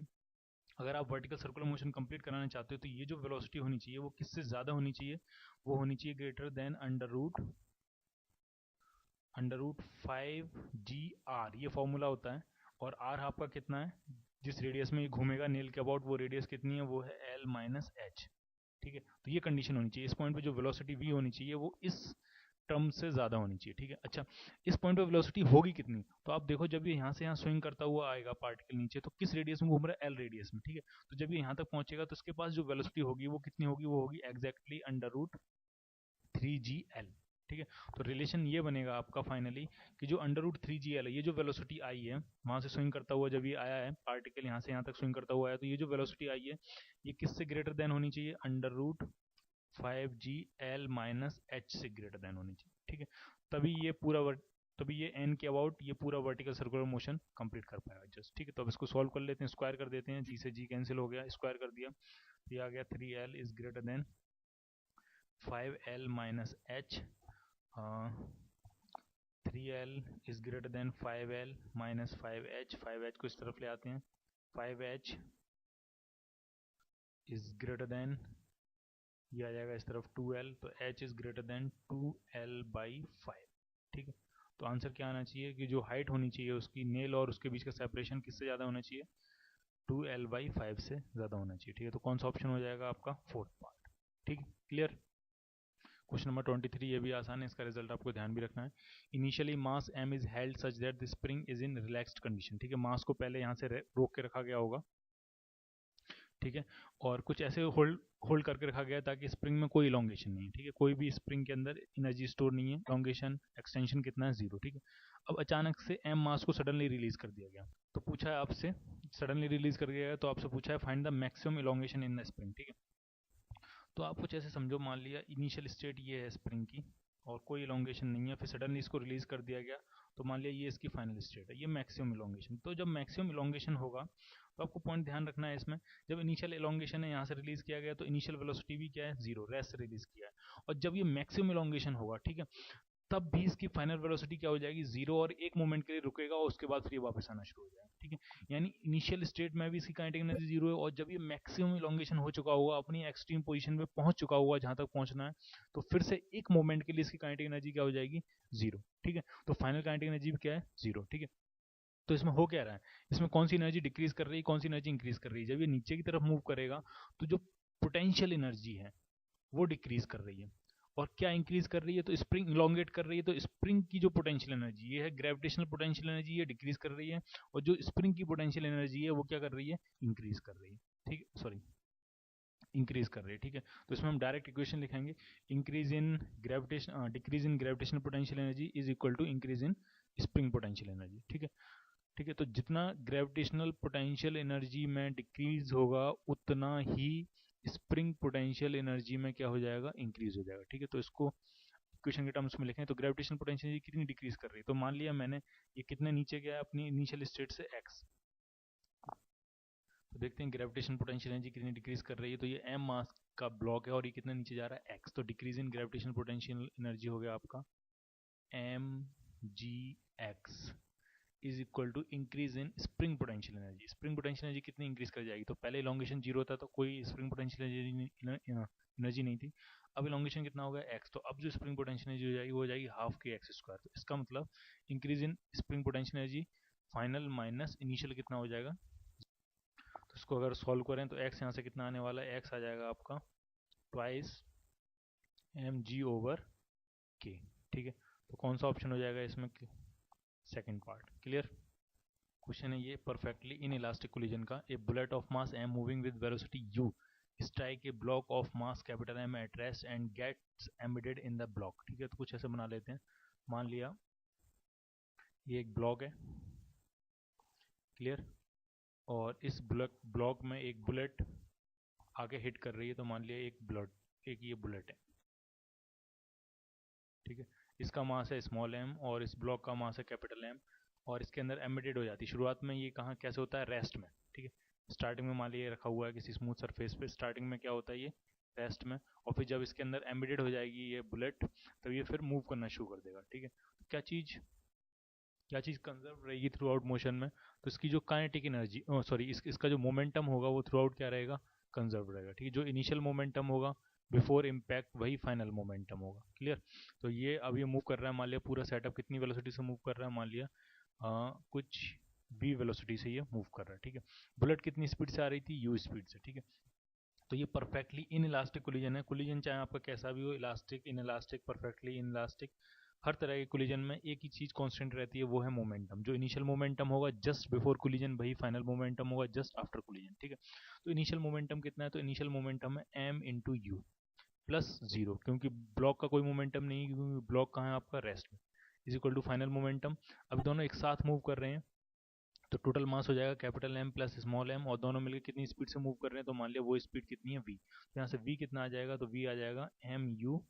अगर आप वर्टिकल सर्कुलर मोशन कंप्लीट कराना चाहते हो, तो ये जो वेलोसिटी होनी चाहिए वो किससे ज्यादा होनी चाहिए, वो होनी चाहिए greater than under root 5gr, ये फॉर्मूला होता है। और r आपका कितना है, जिस रेडियस में ये घूमेगा नेल के अबाउट, वो रेडियस कितनी है, वो है l माइनस एच। ठीक है, तो ये कंडीशन होनी चाहिए, इस पॉइंट पे जो वेलोसिटी v होनी चाहिए वो इस टर्म से ज्यादा होनी चाहिए। ठीक है, अच्छा, इस पॉइंट पे वेलोसिटी होगी कितनी, तो आप देखो जब ये यहाँ से यहाँ स्विंग करता हुआ आएगा पार्टिकल नीचे, तो किस रेडियस में घूम रहा है, एल रेडियस में। ठीक है, तो जब ये यहाँ तक पहुंचेगा तो इसके पास जो वेलोसिटी होगी वो कितनी होगी, वो होगी एग्जैक्टली अंडर रूट 3gl। ठीक है, तो रिलेशन ये बनेगा आपका फाइनली कि जो अंडर रूट 3gl है, ये जो वेलोसिटी आई है वहां से स्विंग करता हुआ, जब ये आया है पार्टिकल यहाँ से यहाँ तक स्विंग करता हुआ आया, तो ये जो वेलोसिटी आई है ये किससे ग्रेटर देन होनी चाहिए, under root 5gl minus H से ग्रेटर देन होनी चाहिए। ठीक है, तभी ये एन के अबाउट ये पूरा वर्टिकल सर्कुलर मोशन कंप्लीट कर पाएगा जस्ट। ठीक है, तो अब इसको सॉल्व कर लेते हैं, स्क्वायर कर देते हैं, जी से जी कैंसिल हो गया, स्क्वायर कर दिया, ये आ गया 3l is greater than 5l minus H, 3l is greater than 5l minus 5h, 5h को इस तरफ ले आते हैं, 5h इज ग्रेटर देन, ये आ जाएगा इस तरफ 2l, तो h is greater than 2l by 5। ठीक है, तो आंसर क्या आना चाहिए कि जो हाइट होनी चाहिए उसकी नेल और उसके बीच का सेपरेशन किससे ज़्यादा होना चाहिए, 2l बाई 5 से ज़्यादा होना चाहिए। ठीक है, तो कौन सा ऑप्शन हो जाएगा आपका, फोर्थ पार्ट। ठीक, क्लियर। क्वेश्चन नंबर 23, ये भी आसान है, इसका रिजल्ट आपको ध्यान भी रखना है। Initially mass m is held such that the spring is in relaxed condition. ठीक है, मास को पहले यहाँ से रोक के रखा गया होगा, ठीक है, और कुछ ऐसे होल्ड करके रखा गया ताकि स्प्रिंग में कोई इलोंगेशन नहीं है। ठीक है, कोई भी स्प्रिंग के अंदर एनर्जी स्टोर नहीं है, इलोंगेशन एक्सटेंशन कितना है, 0। ठीक है, अब अचानक से m मास को सडनली रिलीज कर दिया गया, तो पूछा है आपसे, सडनली रिलीज कर दिया गया तो आपसे पूछा है find the maximum elongation in the spring. ठीक है, तो आप कुछ ऐसे समझो, मान लिया इनिशियल स्टेट ये है स्प्रिंग की और कोई इलोंगेशन नहीं है, फिर सडनली इसको रिलीज कर दिया गया, तो मान लिया ये इसकी फाइनल स्टेट है, ये मैक्सिमम इलोंगेशन। तो जब मैक्सिमम इलोंगेशन होगा तो आपको पॉइंट ध्यान रखना है इसमें, जब इनिशियल इलोंगेशन है यहाँ से रिलीज किया गया तो इनिशियल वेलोसिटी भी क्या है, 0, रेस्ट से रिलीज किया है, और जब ये मैक्सिमम इलोंगेशन होगा, ठीक है, तब भी इसकी फाइनल वेलोसिटी क्या हो जाएगी, 0, और एक मोमेंट के लिए रुकेगा और उसके बाद फिर ये वापस आना शुरू हो जाएगा। ठीक है, यानी इनिशियल स्टेट में भी इसकी काइनेटिक एनर्जी 0 है, और जब ये मैक्सिमम इलोंगेशन हो चुका होगा, अपनी एक्सट्रीम पोजीशन में पहुंच चुका होगा जहां तक पहुंचना है, तो फिर से एक मोमेंट के लिए इसकी काइनेटिक एनर्जी क्या हो जाएगी, 0। ठीक है, तो फाइनल काइनेटिक एनर्जी भी क्या है, 0। ठीक है, तो इसमें हो क्या रहा है, इसमें कौन सी एनर्जी डिक्रीज कर रही है, कौन सी एनर्जी इंक्रीज कर रही है, जब ये नीचे की तरफ मूव करेगा तो जो पोटेंशियल एनर्जी है वो डिक्रीज कर रही है। और क्या इंक्रीज कर रही है? तो स्प्रिंग इलोंगेट कर रही है। तो स्प्रिंग की जो पोटेंशियल एनर्जी ये है ग्रेविटेशनल पोटेंशियल एनर्जी, ये डिक्रीज कर रही है। और जो स्प्रिंग की पोटेंशियल एनर्जी है वो क्या कर रही है? इंक्रीज कर रही है। ठीक है, सॉरी, इंक्रीज कर रही है। ठीक है, तो इसमें हम डायरेक्ट इक्वेशन लिखेंगे, increase in gravitation decrease in gravitational potential energy is equal to increase in spring potential energy. ठीक है, ठीक है, तो जितना ग्रेविटेशनल पोटेंशियल एनर्जी में डिक्रीज होगा उतना ही स्प्रिंग पोटेंशियल एनर्जी में क्या हो जाएगा? इंक्रीज हो जाएगा। ठीक है, तो इसको इक्वेशन के टर्म्स में लिखें तो ग्रेविटेशनल पोटेंशियल एनर्जी कितनी डिक्रीज कर रही है? तो मान लिया मैंने ये कितने नीचे गया अपनी इनिशियल स्टेट से x, तो देखते हैं ग्रेविटेशन पोटेंशियल एनर्जी कितनी डिक्रीज कर रही है। तो ये m मास का ब्लॉक है और ये कितना नीचे जा रहा है? x, तो decrease in gravitation potential energy हो गया आपका mgx is equal to increase in spring potential energy. Spring potential energy कितनी इंक्रीज कर जाएगी? तो पहले इलोंगेशन 0 था तो कोई स्प्रिंग पोटेंशियल एनर्जी नहीं थी। अब इलोंगेशन कितना हो गया? x, तो अब जो स्प्रिंग पोटेंशियल एनर्जी हो जाएगी वो हो जाएगी हाफ के एक्स स्क्वायर। तो इसका मतलब increase in spring potential energy final minus initial कितना हो जाएगा? तो इसको अगर सॉल्व करें तो x यहाँ से कितना आने वाला है? x आ जाएगा आपका ट्वाइस mg ओवर k। ठीक है, तो कौन सा ऑप्शन हो जाएगा इसमें? Second part. क्लियर? क्वेश्चन है ये परफेक्टली इन इलास्टिक कोलिजन का। A bullet of mass m moving with velocity u strike a block of mass capital M at rest and gets embedded in the block. ठीक है, तो कुछ ऐसे बना लेते हैं। मान लिया ये एक ब्लॉक है, क्लियर, और इस ब्लॉक में एक बुलेट आगे हिट कर रही है। तो मान लिया एक ये बुलेट है। ठीक है, इसका मास है स्मॉल m और इस ब्लॉक का मास है कैपिटल M और इसके अंदर एम्बेडेड हो जाती है। शुरुआत में ये कहाँ कैसे होता है? रेस्ट में। ठीक है, स्टार्टिंग में मान लिया रखा हुआ है किसी स्मूथ सरफेस पे, स्टार्टिंग में क्या होता है? ये रेस्ट में, और फिर जब इसके अंदर एम्बेडेड हो जाएगी ये बुलेट तब ये फिर मूव करना शुरू कर देगा। ठीक है, तो क्या चीज़ कंजर्व रहेगी थ्रू आउट मोशन में? तो इसकी जो काइनेटिक एनर्जी, सॉरी, इसका जो मोमेंटम होगा वो थ्रू आउट क्या रहेगा? कंजर्व रहेगा। ठीक है, जो इनिशियल मोमेंटम होगा बिफोर इम्पैक्ट वही फाइनल मोमेंटम होगा। क्लियर? तो ये अब ये मूव कर रहा है, मान लिया पूरा सेटअप कितनी वेलोसिटी से मूव कर रहा है? मान लिया कुछ v वेलोसिटी से ये मूव कर रहा है। ठीक है, बुलेट कितनी स्पीड से आ रही थी? u स्पीड से। ठीक है, तो ये परफेक्टली इन इलास्टिक कोलिजन है। कोलिजन चाहे आपका कैसा भी हो, elastic, inelastic, perfectly inelastic, हर तरह के कोलिजन में एक ही चीज कांस्टेंट रहती है, वो है मोमेंटम। जो इनिशियल मोमेंटम होगा जस्ट बिफोर कोलिजन वही फाइनल मोमेंटम होगा जस्ट आफ्टर कोलिजन। ठीक है, तो इनिशियल मोमेंटम कितना है? तो इनिशियल मोमेंटम है m इंटू यू प्लस 0, क्योंकि ब्लॉक का कोई मोमेंटम नहीं है, क्योंकि ब्लॉक कहाँ है आपका? रेस्ट में, is equal to final momentum. अब दोनों एक साथ मूव कर रहे हैं तो टोटल मास हो जाएगा capital M plus small m, और दोनों मिलकर कितनी स्पीड से मूव कर रहे हैं? तो मान लिया वो स्पीड कितनी है? v। तो यहाँ से v कितना आ जाएगा? तो v आ जाएगा mu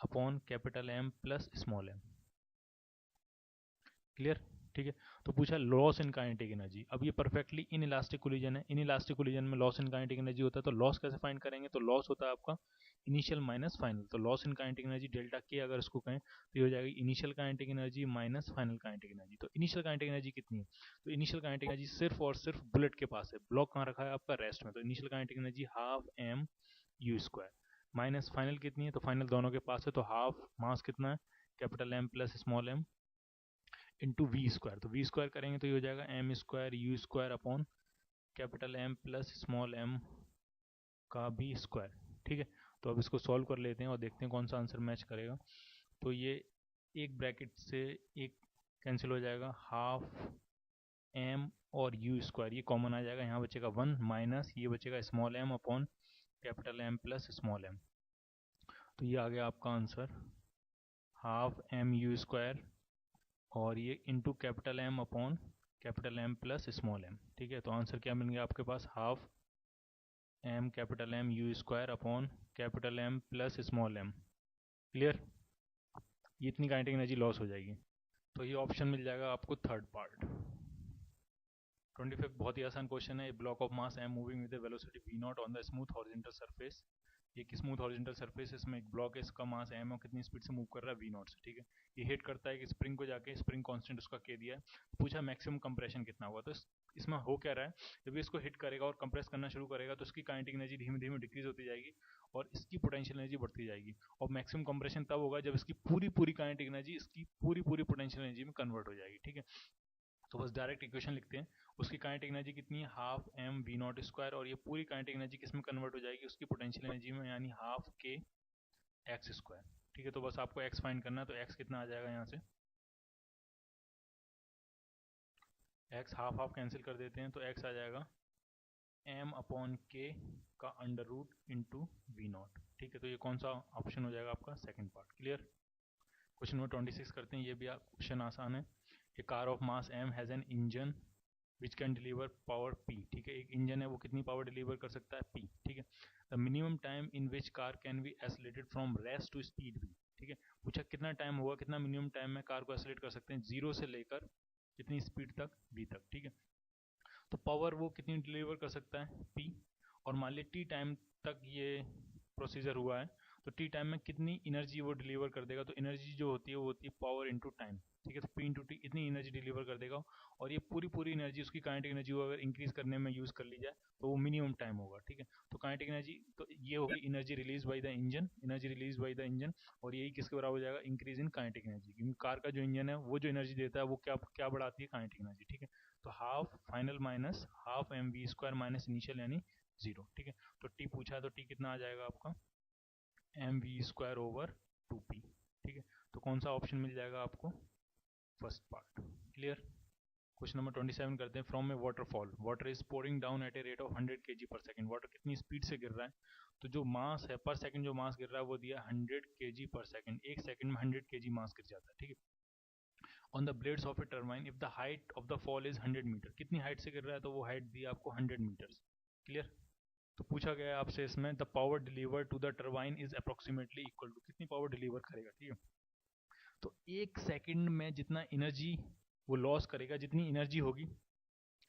upon capital M plus small m। Clear? ठीक है, तो पूछा लॉस इन काइनेटिक एनर्जी। अब ये परफेक्टली इन इलास्टिक कोलिजन है। इन इलास्टिक कोलिजन में लॉस इन काइनेटिक एनर्जी होता है, तो लॉस कैसे फाइंड करेंगे? तो लॉस होता है आपका इनिशियल माइनस फाइनल। तो loss in kinetic energy delta के अगर इसको कहें तो ये हो जाएगी initial kinetic energy minus final kinetic energy. तो इनिशियल काइनेटिक एनर्जी कितनी है? तो इनिशियल काइनेटिक एनर्जी सिर्फ और सिर्फ बुलेट के पास है। ब्लॉक कहाँ रखा है आपका? रेस्ट में। तो initial kinetic energy half m u square minus final कितनी है? तो फाइनल दोनों के पास है, तो हाफ मास कितना है? Capital M plus small m into v square. तो वी स्क्वायर करेंगे तो ये हो जाएगा m square u square upon capital M plus small m का भी स्क्वायर। ठीक है, तो अब इसको सॉल्व कर लेते हैं और देखते हैं कौन सा आंसर मैच करेगा। तो ये एक ब्रैकेट से एक कैंसिल हो जाएगा, हाफ m और u स्क्वायर ये कॉमन आ जाएगा, यहाँ बचेगा 1 माइनस ये बचेगा small m upon capital M plus small m। तो ये आ गया आपका answer, half m u square और ये into capital M upon capital M plus small m। ठीक है, तो आंसर क्या मिल गया आपके पास? Half m capital M u square upon capital M plus small m। Clear? ये इतनी काइनेटिक एनर्जी लॉस हो जाएगी। तो ये ऑप्शन मिल जाएगा आपको थर्ड पार्ट। 25 बहुत ही आसान क्वेश्चन है। Block of mass m moving with velocity v not on the smooth horizontal surface. एक स्मूथ हॉरिजॉन्टल सरफेस, इसमें एक ब्लॉक है, इसका मास m और कितनी स्पीड से मूव कर रहा है? v नॉट से। ठीक है, ये हिट करता है कि स्प्रिंग को जाके, स्प्रिंग कांस्टेंट उसका k दिया है, पूछा मैक्सिमम कंप्रेशन कितना होगा। तो इसमें हो क्या रहा है, जब इसको हिट करेगा और कंप्रेस करना शुरू करेगा तो इसकी काइनेटिक एनर्जी धीमे धीमे डिक्रीज होती जाएगी और इसकी पोटेंशियल एनर्जी बढ़ती जाएगी। और मैक्सिमम कंप्रेशन तब होगा जब इसकी पूरी काइनेटिक एनर्जी इसकी पूरी पोटेंशियल एनर्जी में कन्वर्ट हो जाएगी। ठीक है, तो बस डायरेक्ट इक्वेशन लिखते हैं, उसकी काइनेटिक एनर्जी कितनी है, half M v naught square, और ये पूरी काइनेटिक एनर्जी किस में कन्वर्ट हो जाएगी, उसकी पोटेंशियल एनर्जी में, यानी हाफ के एक्स स्क्वायर। ठीक है, तो बस आपको एक्स फाइंड करना है, तो एक्स कितना आ जाएगा यहाँ से, एक्स हाफ हाफ कैंसिल कर देते हैं, तो एक्स आ जाएगा एम अपॉन के का under root into v naught. ठीक है, तो ये कौन सा ऑप्शन हो जाएगा आपका, second part. Clear. Question number 26 करते हैं, ये भी क्वेश्चन आसान है। A car of mass M has an engine which can deliver power P. ठीक है, एक इंजन है वो कितनी पावर डिलीवर कर सकता है, पी। ठीक है, the minimum time in which car can be accelerated from rest to speed V. ठीक है, पूछा कितना टाइम होगा, कितना मिनिमम टाइम में कार को एसलेट कर सकते हैं, जीरो से लेकर कितनी स्पीड तक, बी तक। ठीक है, तो पावर वो कितनी डिलीवर कर सकता है, पी, और मान लिया टी टाइम तक ये प्रोसीजर हुआ है, तो टी टाइम में कितनी एनर्जी वो डिलीवर कर देगा, तो एनर्जी जो होती है वो होती है पावर इनटू टाइम। ठीक है, तो पी इंटू टी इतनी एनर्जी डिलीवर कर देगा, और ये पूरी एनर्जी उसकी काइनेटिक एनर्जी को अगर इंक्रीज करने में यूज कर ली जाए तो वो मिनिमम टाइम होगा। ठीक है, तो काइनेटिक एनर्जी तो ये होगी energy release by the engine, energy release by the engine, और यही किसके बराबर हो जाएगा, इंक्रीज इन काइनेटिक एनर्जी, क्योंकि कार का जो इंजन है वो जो एनर्जी देता है वो क्या क्या बढ़ाती है, काइनेटिक एनर्जी। ठीक है, तो half final minus half M v square minus initial यानी जीरो। ठीक है, तो टी पूछा है तो टी कितना आ जाएगा आपका, M v square over 2p। ठीक है, तो कौन सा ऑप्शन मिल जाएगा आपको, first part. Clear. Question number 27 करते हैं, from a waterfall water is pouring down at a rate of 100 kg per second. Water कितनी स्पीड से गिर रहा है, तो जो मास है पर सेकंड जो मास गिर रहा है वो दिया 100 kg पर सेकंड, एक सेकंड में 100 kg मास गिर जाता है। ठीक है, on the blades of a turbine if the height of the fall is 100 metre, कितनी हाइट से गिर रहा है, तो वो हाइट दी आपको 100 मीटर। क्लियर। तो पूछा गया है आपसे इसमें, the power deliver to the turbine is approximately equal to, कितनी पावर डिलीवर करेगा। ठीक है, तो एक सेकंड में जितना एनर्जी वो लॉस करेगा, जितनी एनर्जी होगी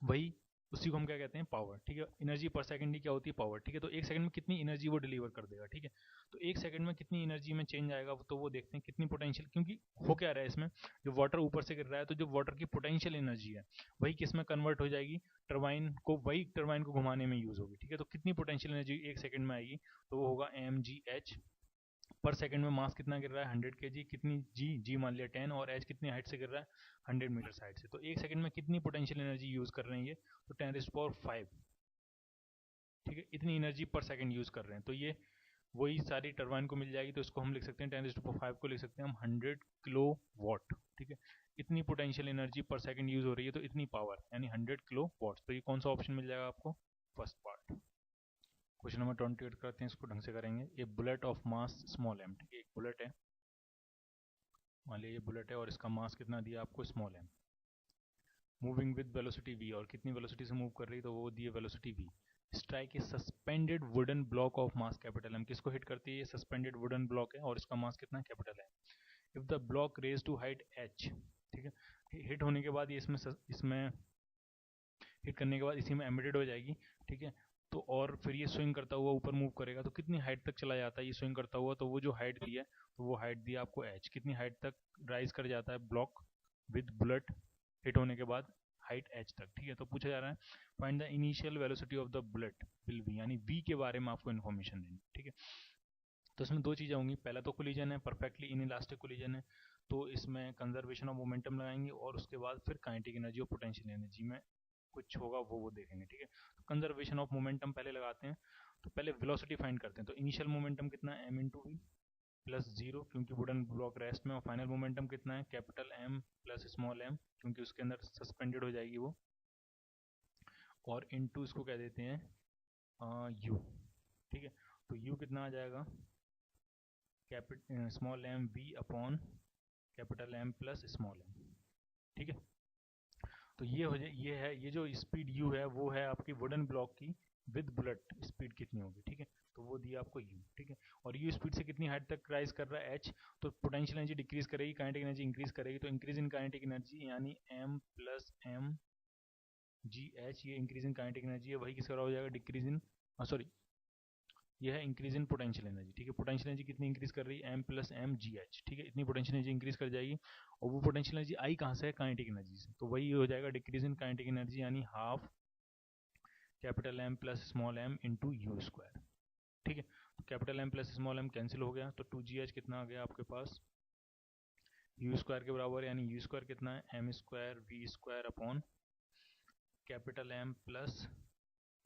वही, उसी को हम क्या कहते हैं, पावर। ठीक है, एनर्जी पर सेकंड ही क्या होती है, पावर। ठीक है, तो एक सेकंड में कितनी एनर्जी वो डिलीवर कर देगा। ठीक है, तो एक सेकंड में कितनी एनर्जी में चेंज आएगा, तो वो देखते हैं कितनी पोटेंशियल, क्योंकि हो क्या रहा है इसमें, जो वाटर ऊपर से गिर रहा है तो जो वाटर की पोटेंशियल एनर्जी है वही किस में कन्वर्ट हो जाएगी, टर्बाइन को, वही टर्बाइन को घुमाने में यूज होगी। ठीक है, तो कितनी पोटेंशियल एनर्जी एक सेकंड में आएगी, तो वो होगा एम जी एच। पर सेकंड में मास कितना गिर रहा है, 100 kg, कितनी जी, जी मान लिया 10, और एच कितनी हाइट से गिर रहा है, 100 मीटर हाइट से, तो एक सेकंड में कितनी पोटेंशियल एनर्जी यूज कर रहे हैं ये, तो 10⁵। ठीक है, इतनी एनर्जी पर सेकंड यूज कर रहे हैं, तो ये वही सारी टर्बाइन को मिल जाएगी, तो इसको हम लिख सकते हैं 10⁵ को लिख सकते हैं हम 100 किलो वाट। ठीक है, इतनी पोटेंशियल एनर्जी पर सेकंड यूज हो रही है, तो इतनी पावर यानी 100 किलो वाट। तो ये कौन सा ऑप्शन मिल जाएगा आपको, फर्स्ट पार्ट। क्वेश्चन नंबर 28 करते हैं, इसको ढंग से करेंगे। A bullet of mass small M. ठीक है, एक बुलेट है, मान लीजिए ये बुलेट है और इसका मास कितना दिया आपको, small M, moving with velocity v, और कितनी वेलोसिटी से मूव कर रही है, तो वो दिए velocity v. Strike a suspended wooden block of mass capital M, किसको हिट करती है, ये सस्पेंडेड वुडन ब्लॉक है और इसका मास कितना है, कैपिटल है। If the block raise to height H, ठीक है, हिट होने के बाद ये इसमें हिट करने के बाद इसी में एम्बेडेड हो जाएगी। ठीक है, तो और फिर ये स्विंग करता हुआ ऊपर मूव करेगा, तो कितनी हाइट तक चला जाता है ये स्विंग करता हुआ, तो वो जो हाइट दी है, तो वो हाइट दी आपको एच, कितनी हाइट तक राइज कर जाता है ब्लॉक विद बुलेट हिट होने के बाद, हाइट एच तक। ठीक है, तो पूछा जा रहा है find the initial velocity of the bullet will be, यानी वी के बारे में आपको इन्फॉर्मेशन देनी। ठीक है, तो इसमें दो चीजें होंगी, पहला तो कोलिजन है, परफेक्टली इनइलास्टिक कोलिजन है, तो इसमें कंजर्वेशन ऑफ मोमेंटम लगाएंगे, और उसके बाद फिर काइनेटिक एनर्जी और पोटेंशियल एनर्जी में कुछ होगा वो देखेंगे। ठीक है, तो कंजर्वेशन ऑफ मोमेंटम पहले लगाते हैं, तो पहले वेलोसिटी फाइंड करते हैं। तो इनिशियल मोमेंटम कितना है, M into v plus zero, क्योंकि वुडन ब्लॉक रेस्ट में, और फाइनल मोमेंटम कितना है, capital M plus small M, क्योंकि उसके अंदर सस्पेंडेड हो जाएगी वो, और इनटू इसको कह देते हैं यू। ठीक है, तो यू कितना आ जाएगा, small M v upon capital M plus small M. ठीक है, तो ये हो जाए, ये है, ये जो स्पीड यू है वो है आपकी वुडन ब्लॉक की विद बुलेट स्पीड कितनी होगी। ठीक है, तो वो दिया आपको यू। ठीक है, और यू स्पीड से कितनी हाइट तक राइज कर रहा है, एच, तो पोटेंशियल एनर्जी डिक्रीज करेगी, काइनेटिक एनर्जी इंक्रीज करेगी, तो इंक्रीज इन काइनेटिक एनर्जी यानी M plus M g H, ये इंक्रीज इन काइनेटिक एनर्जी है, वही किसका हो जाएगा, डिक्रीज इन, सॉरी, ये है इंक्रीज इन पोटेंशियल एनर्जी। ठीक है, पोटेंशियल एनर्जी कितनी इंक्रीज कर रही है, M plus M g H. ठीक है, इतनी पोटेंशियल एनर्जी इंक्रीज कर जाएगी, और वो पोटेंशियल एनर्जी आई कहाँ से है, काइनेटिक एनर्जी से, तो वही हो जाएगा डिक्रीज इन काइनेटिक एनर्जी, यानी half capital M plus small M into u square. ठीक है, तो capital M plus small M cancel हो गया, तो 2gh कितना आ गया आपके पास, यू स्क्वायर के बराबर, यानी यू स्क्वायर कितना है, M square v square upon capital M plus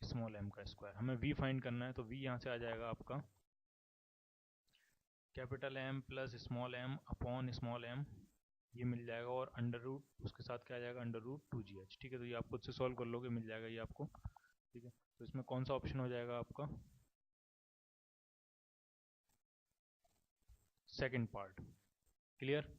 small M का स्क्वायर। हमें वी फाइंड करना है, तो वी यहाँ से आ जाएगा आपका capital M plus small M upon small M, ये मिल जाएगा, और अंडर रूट उसके साथ क्या आ जाएगा, अंडर रूट 2gh। ठीक है, तो ये आप खुद से सॉल्व कर लोगे, मिल जाएगा ये आपको। ठीक है, तो इसमें कौन सा ऑप्शन हो जाएगा आपका, सेकंड पार्ट। क्लियर।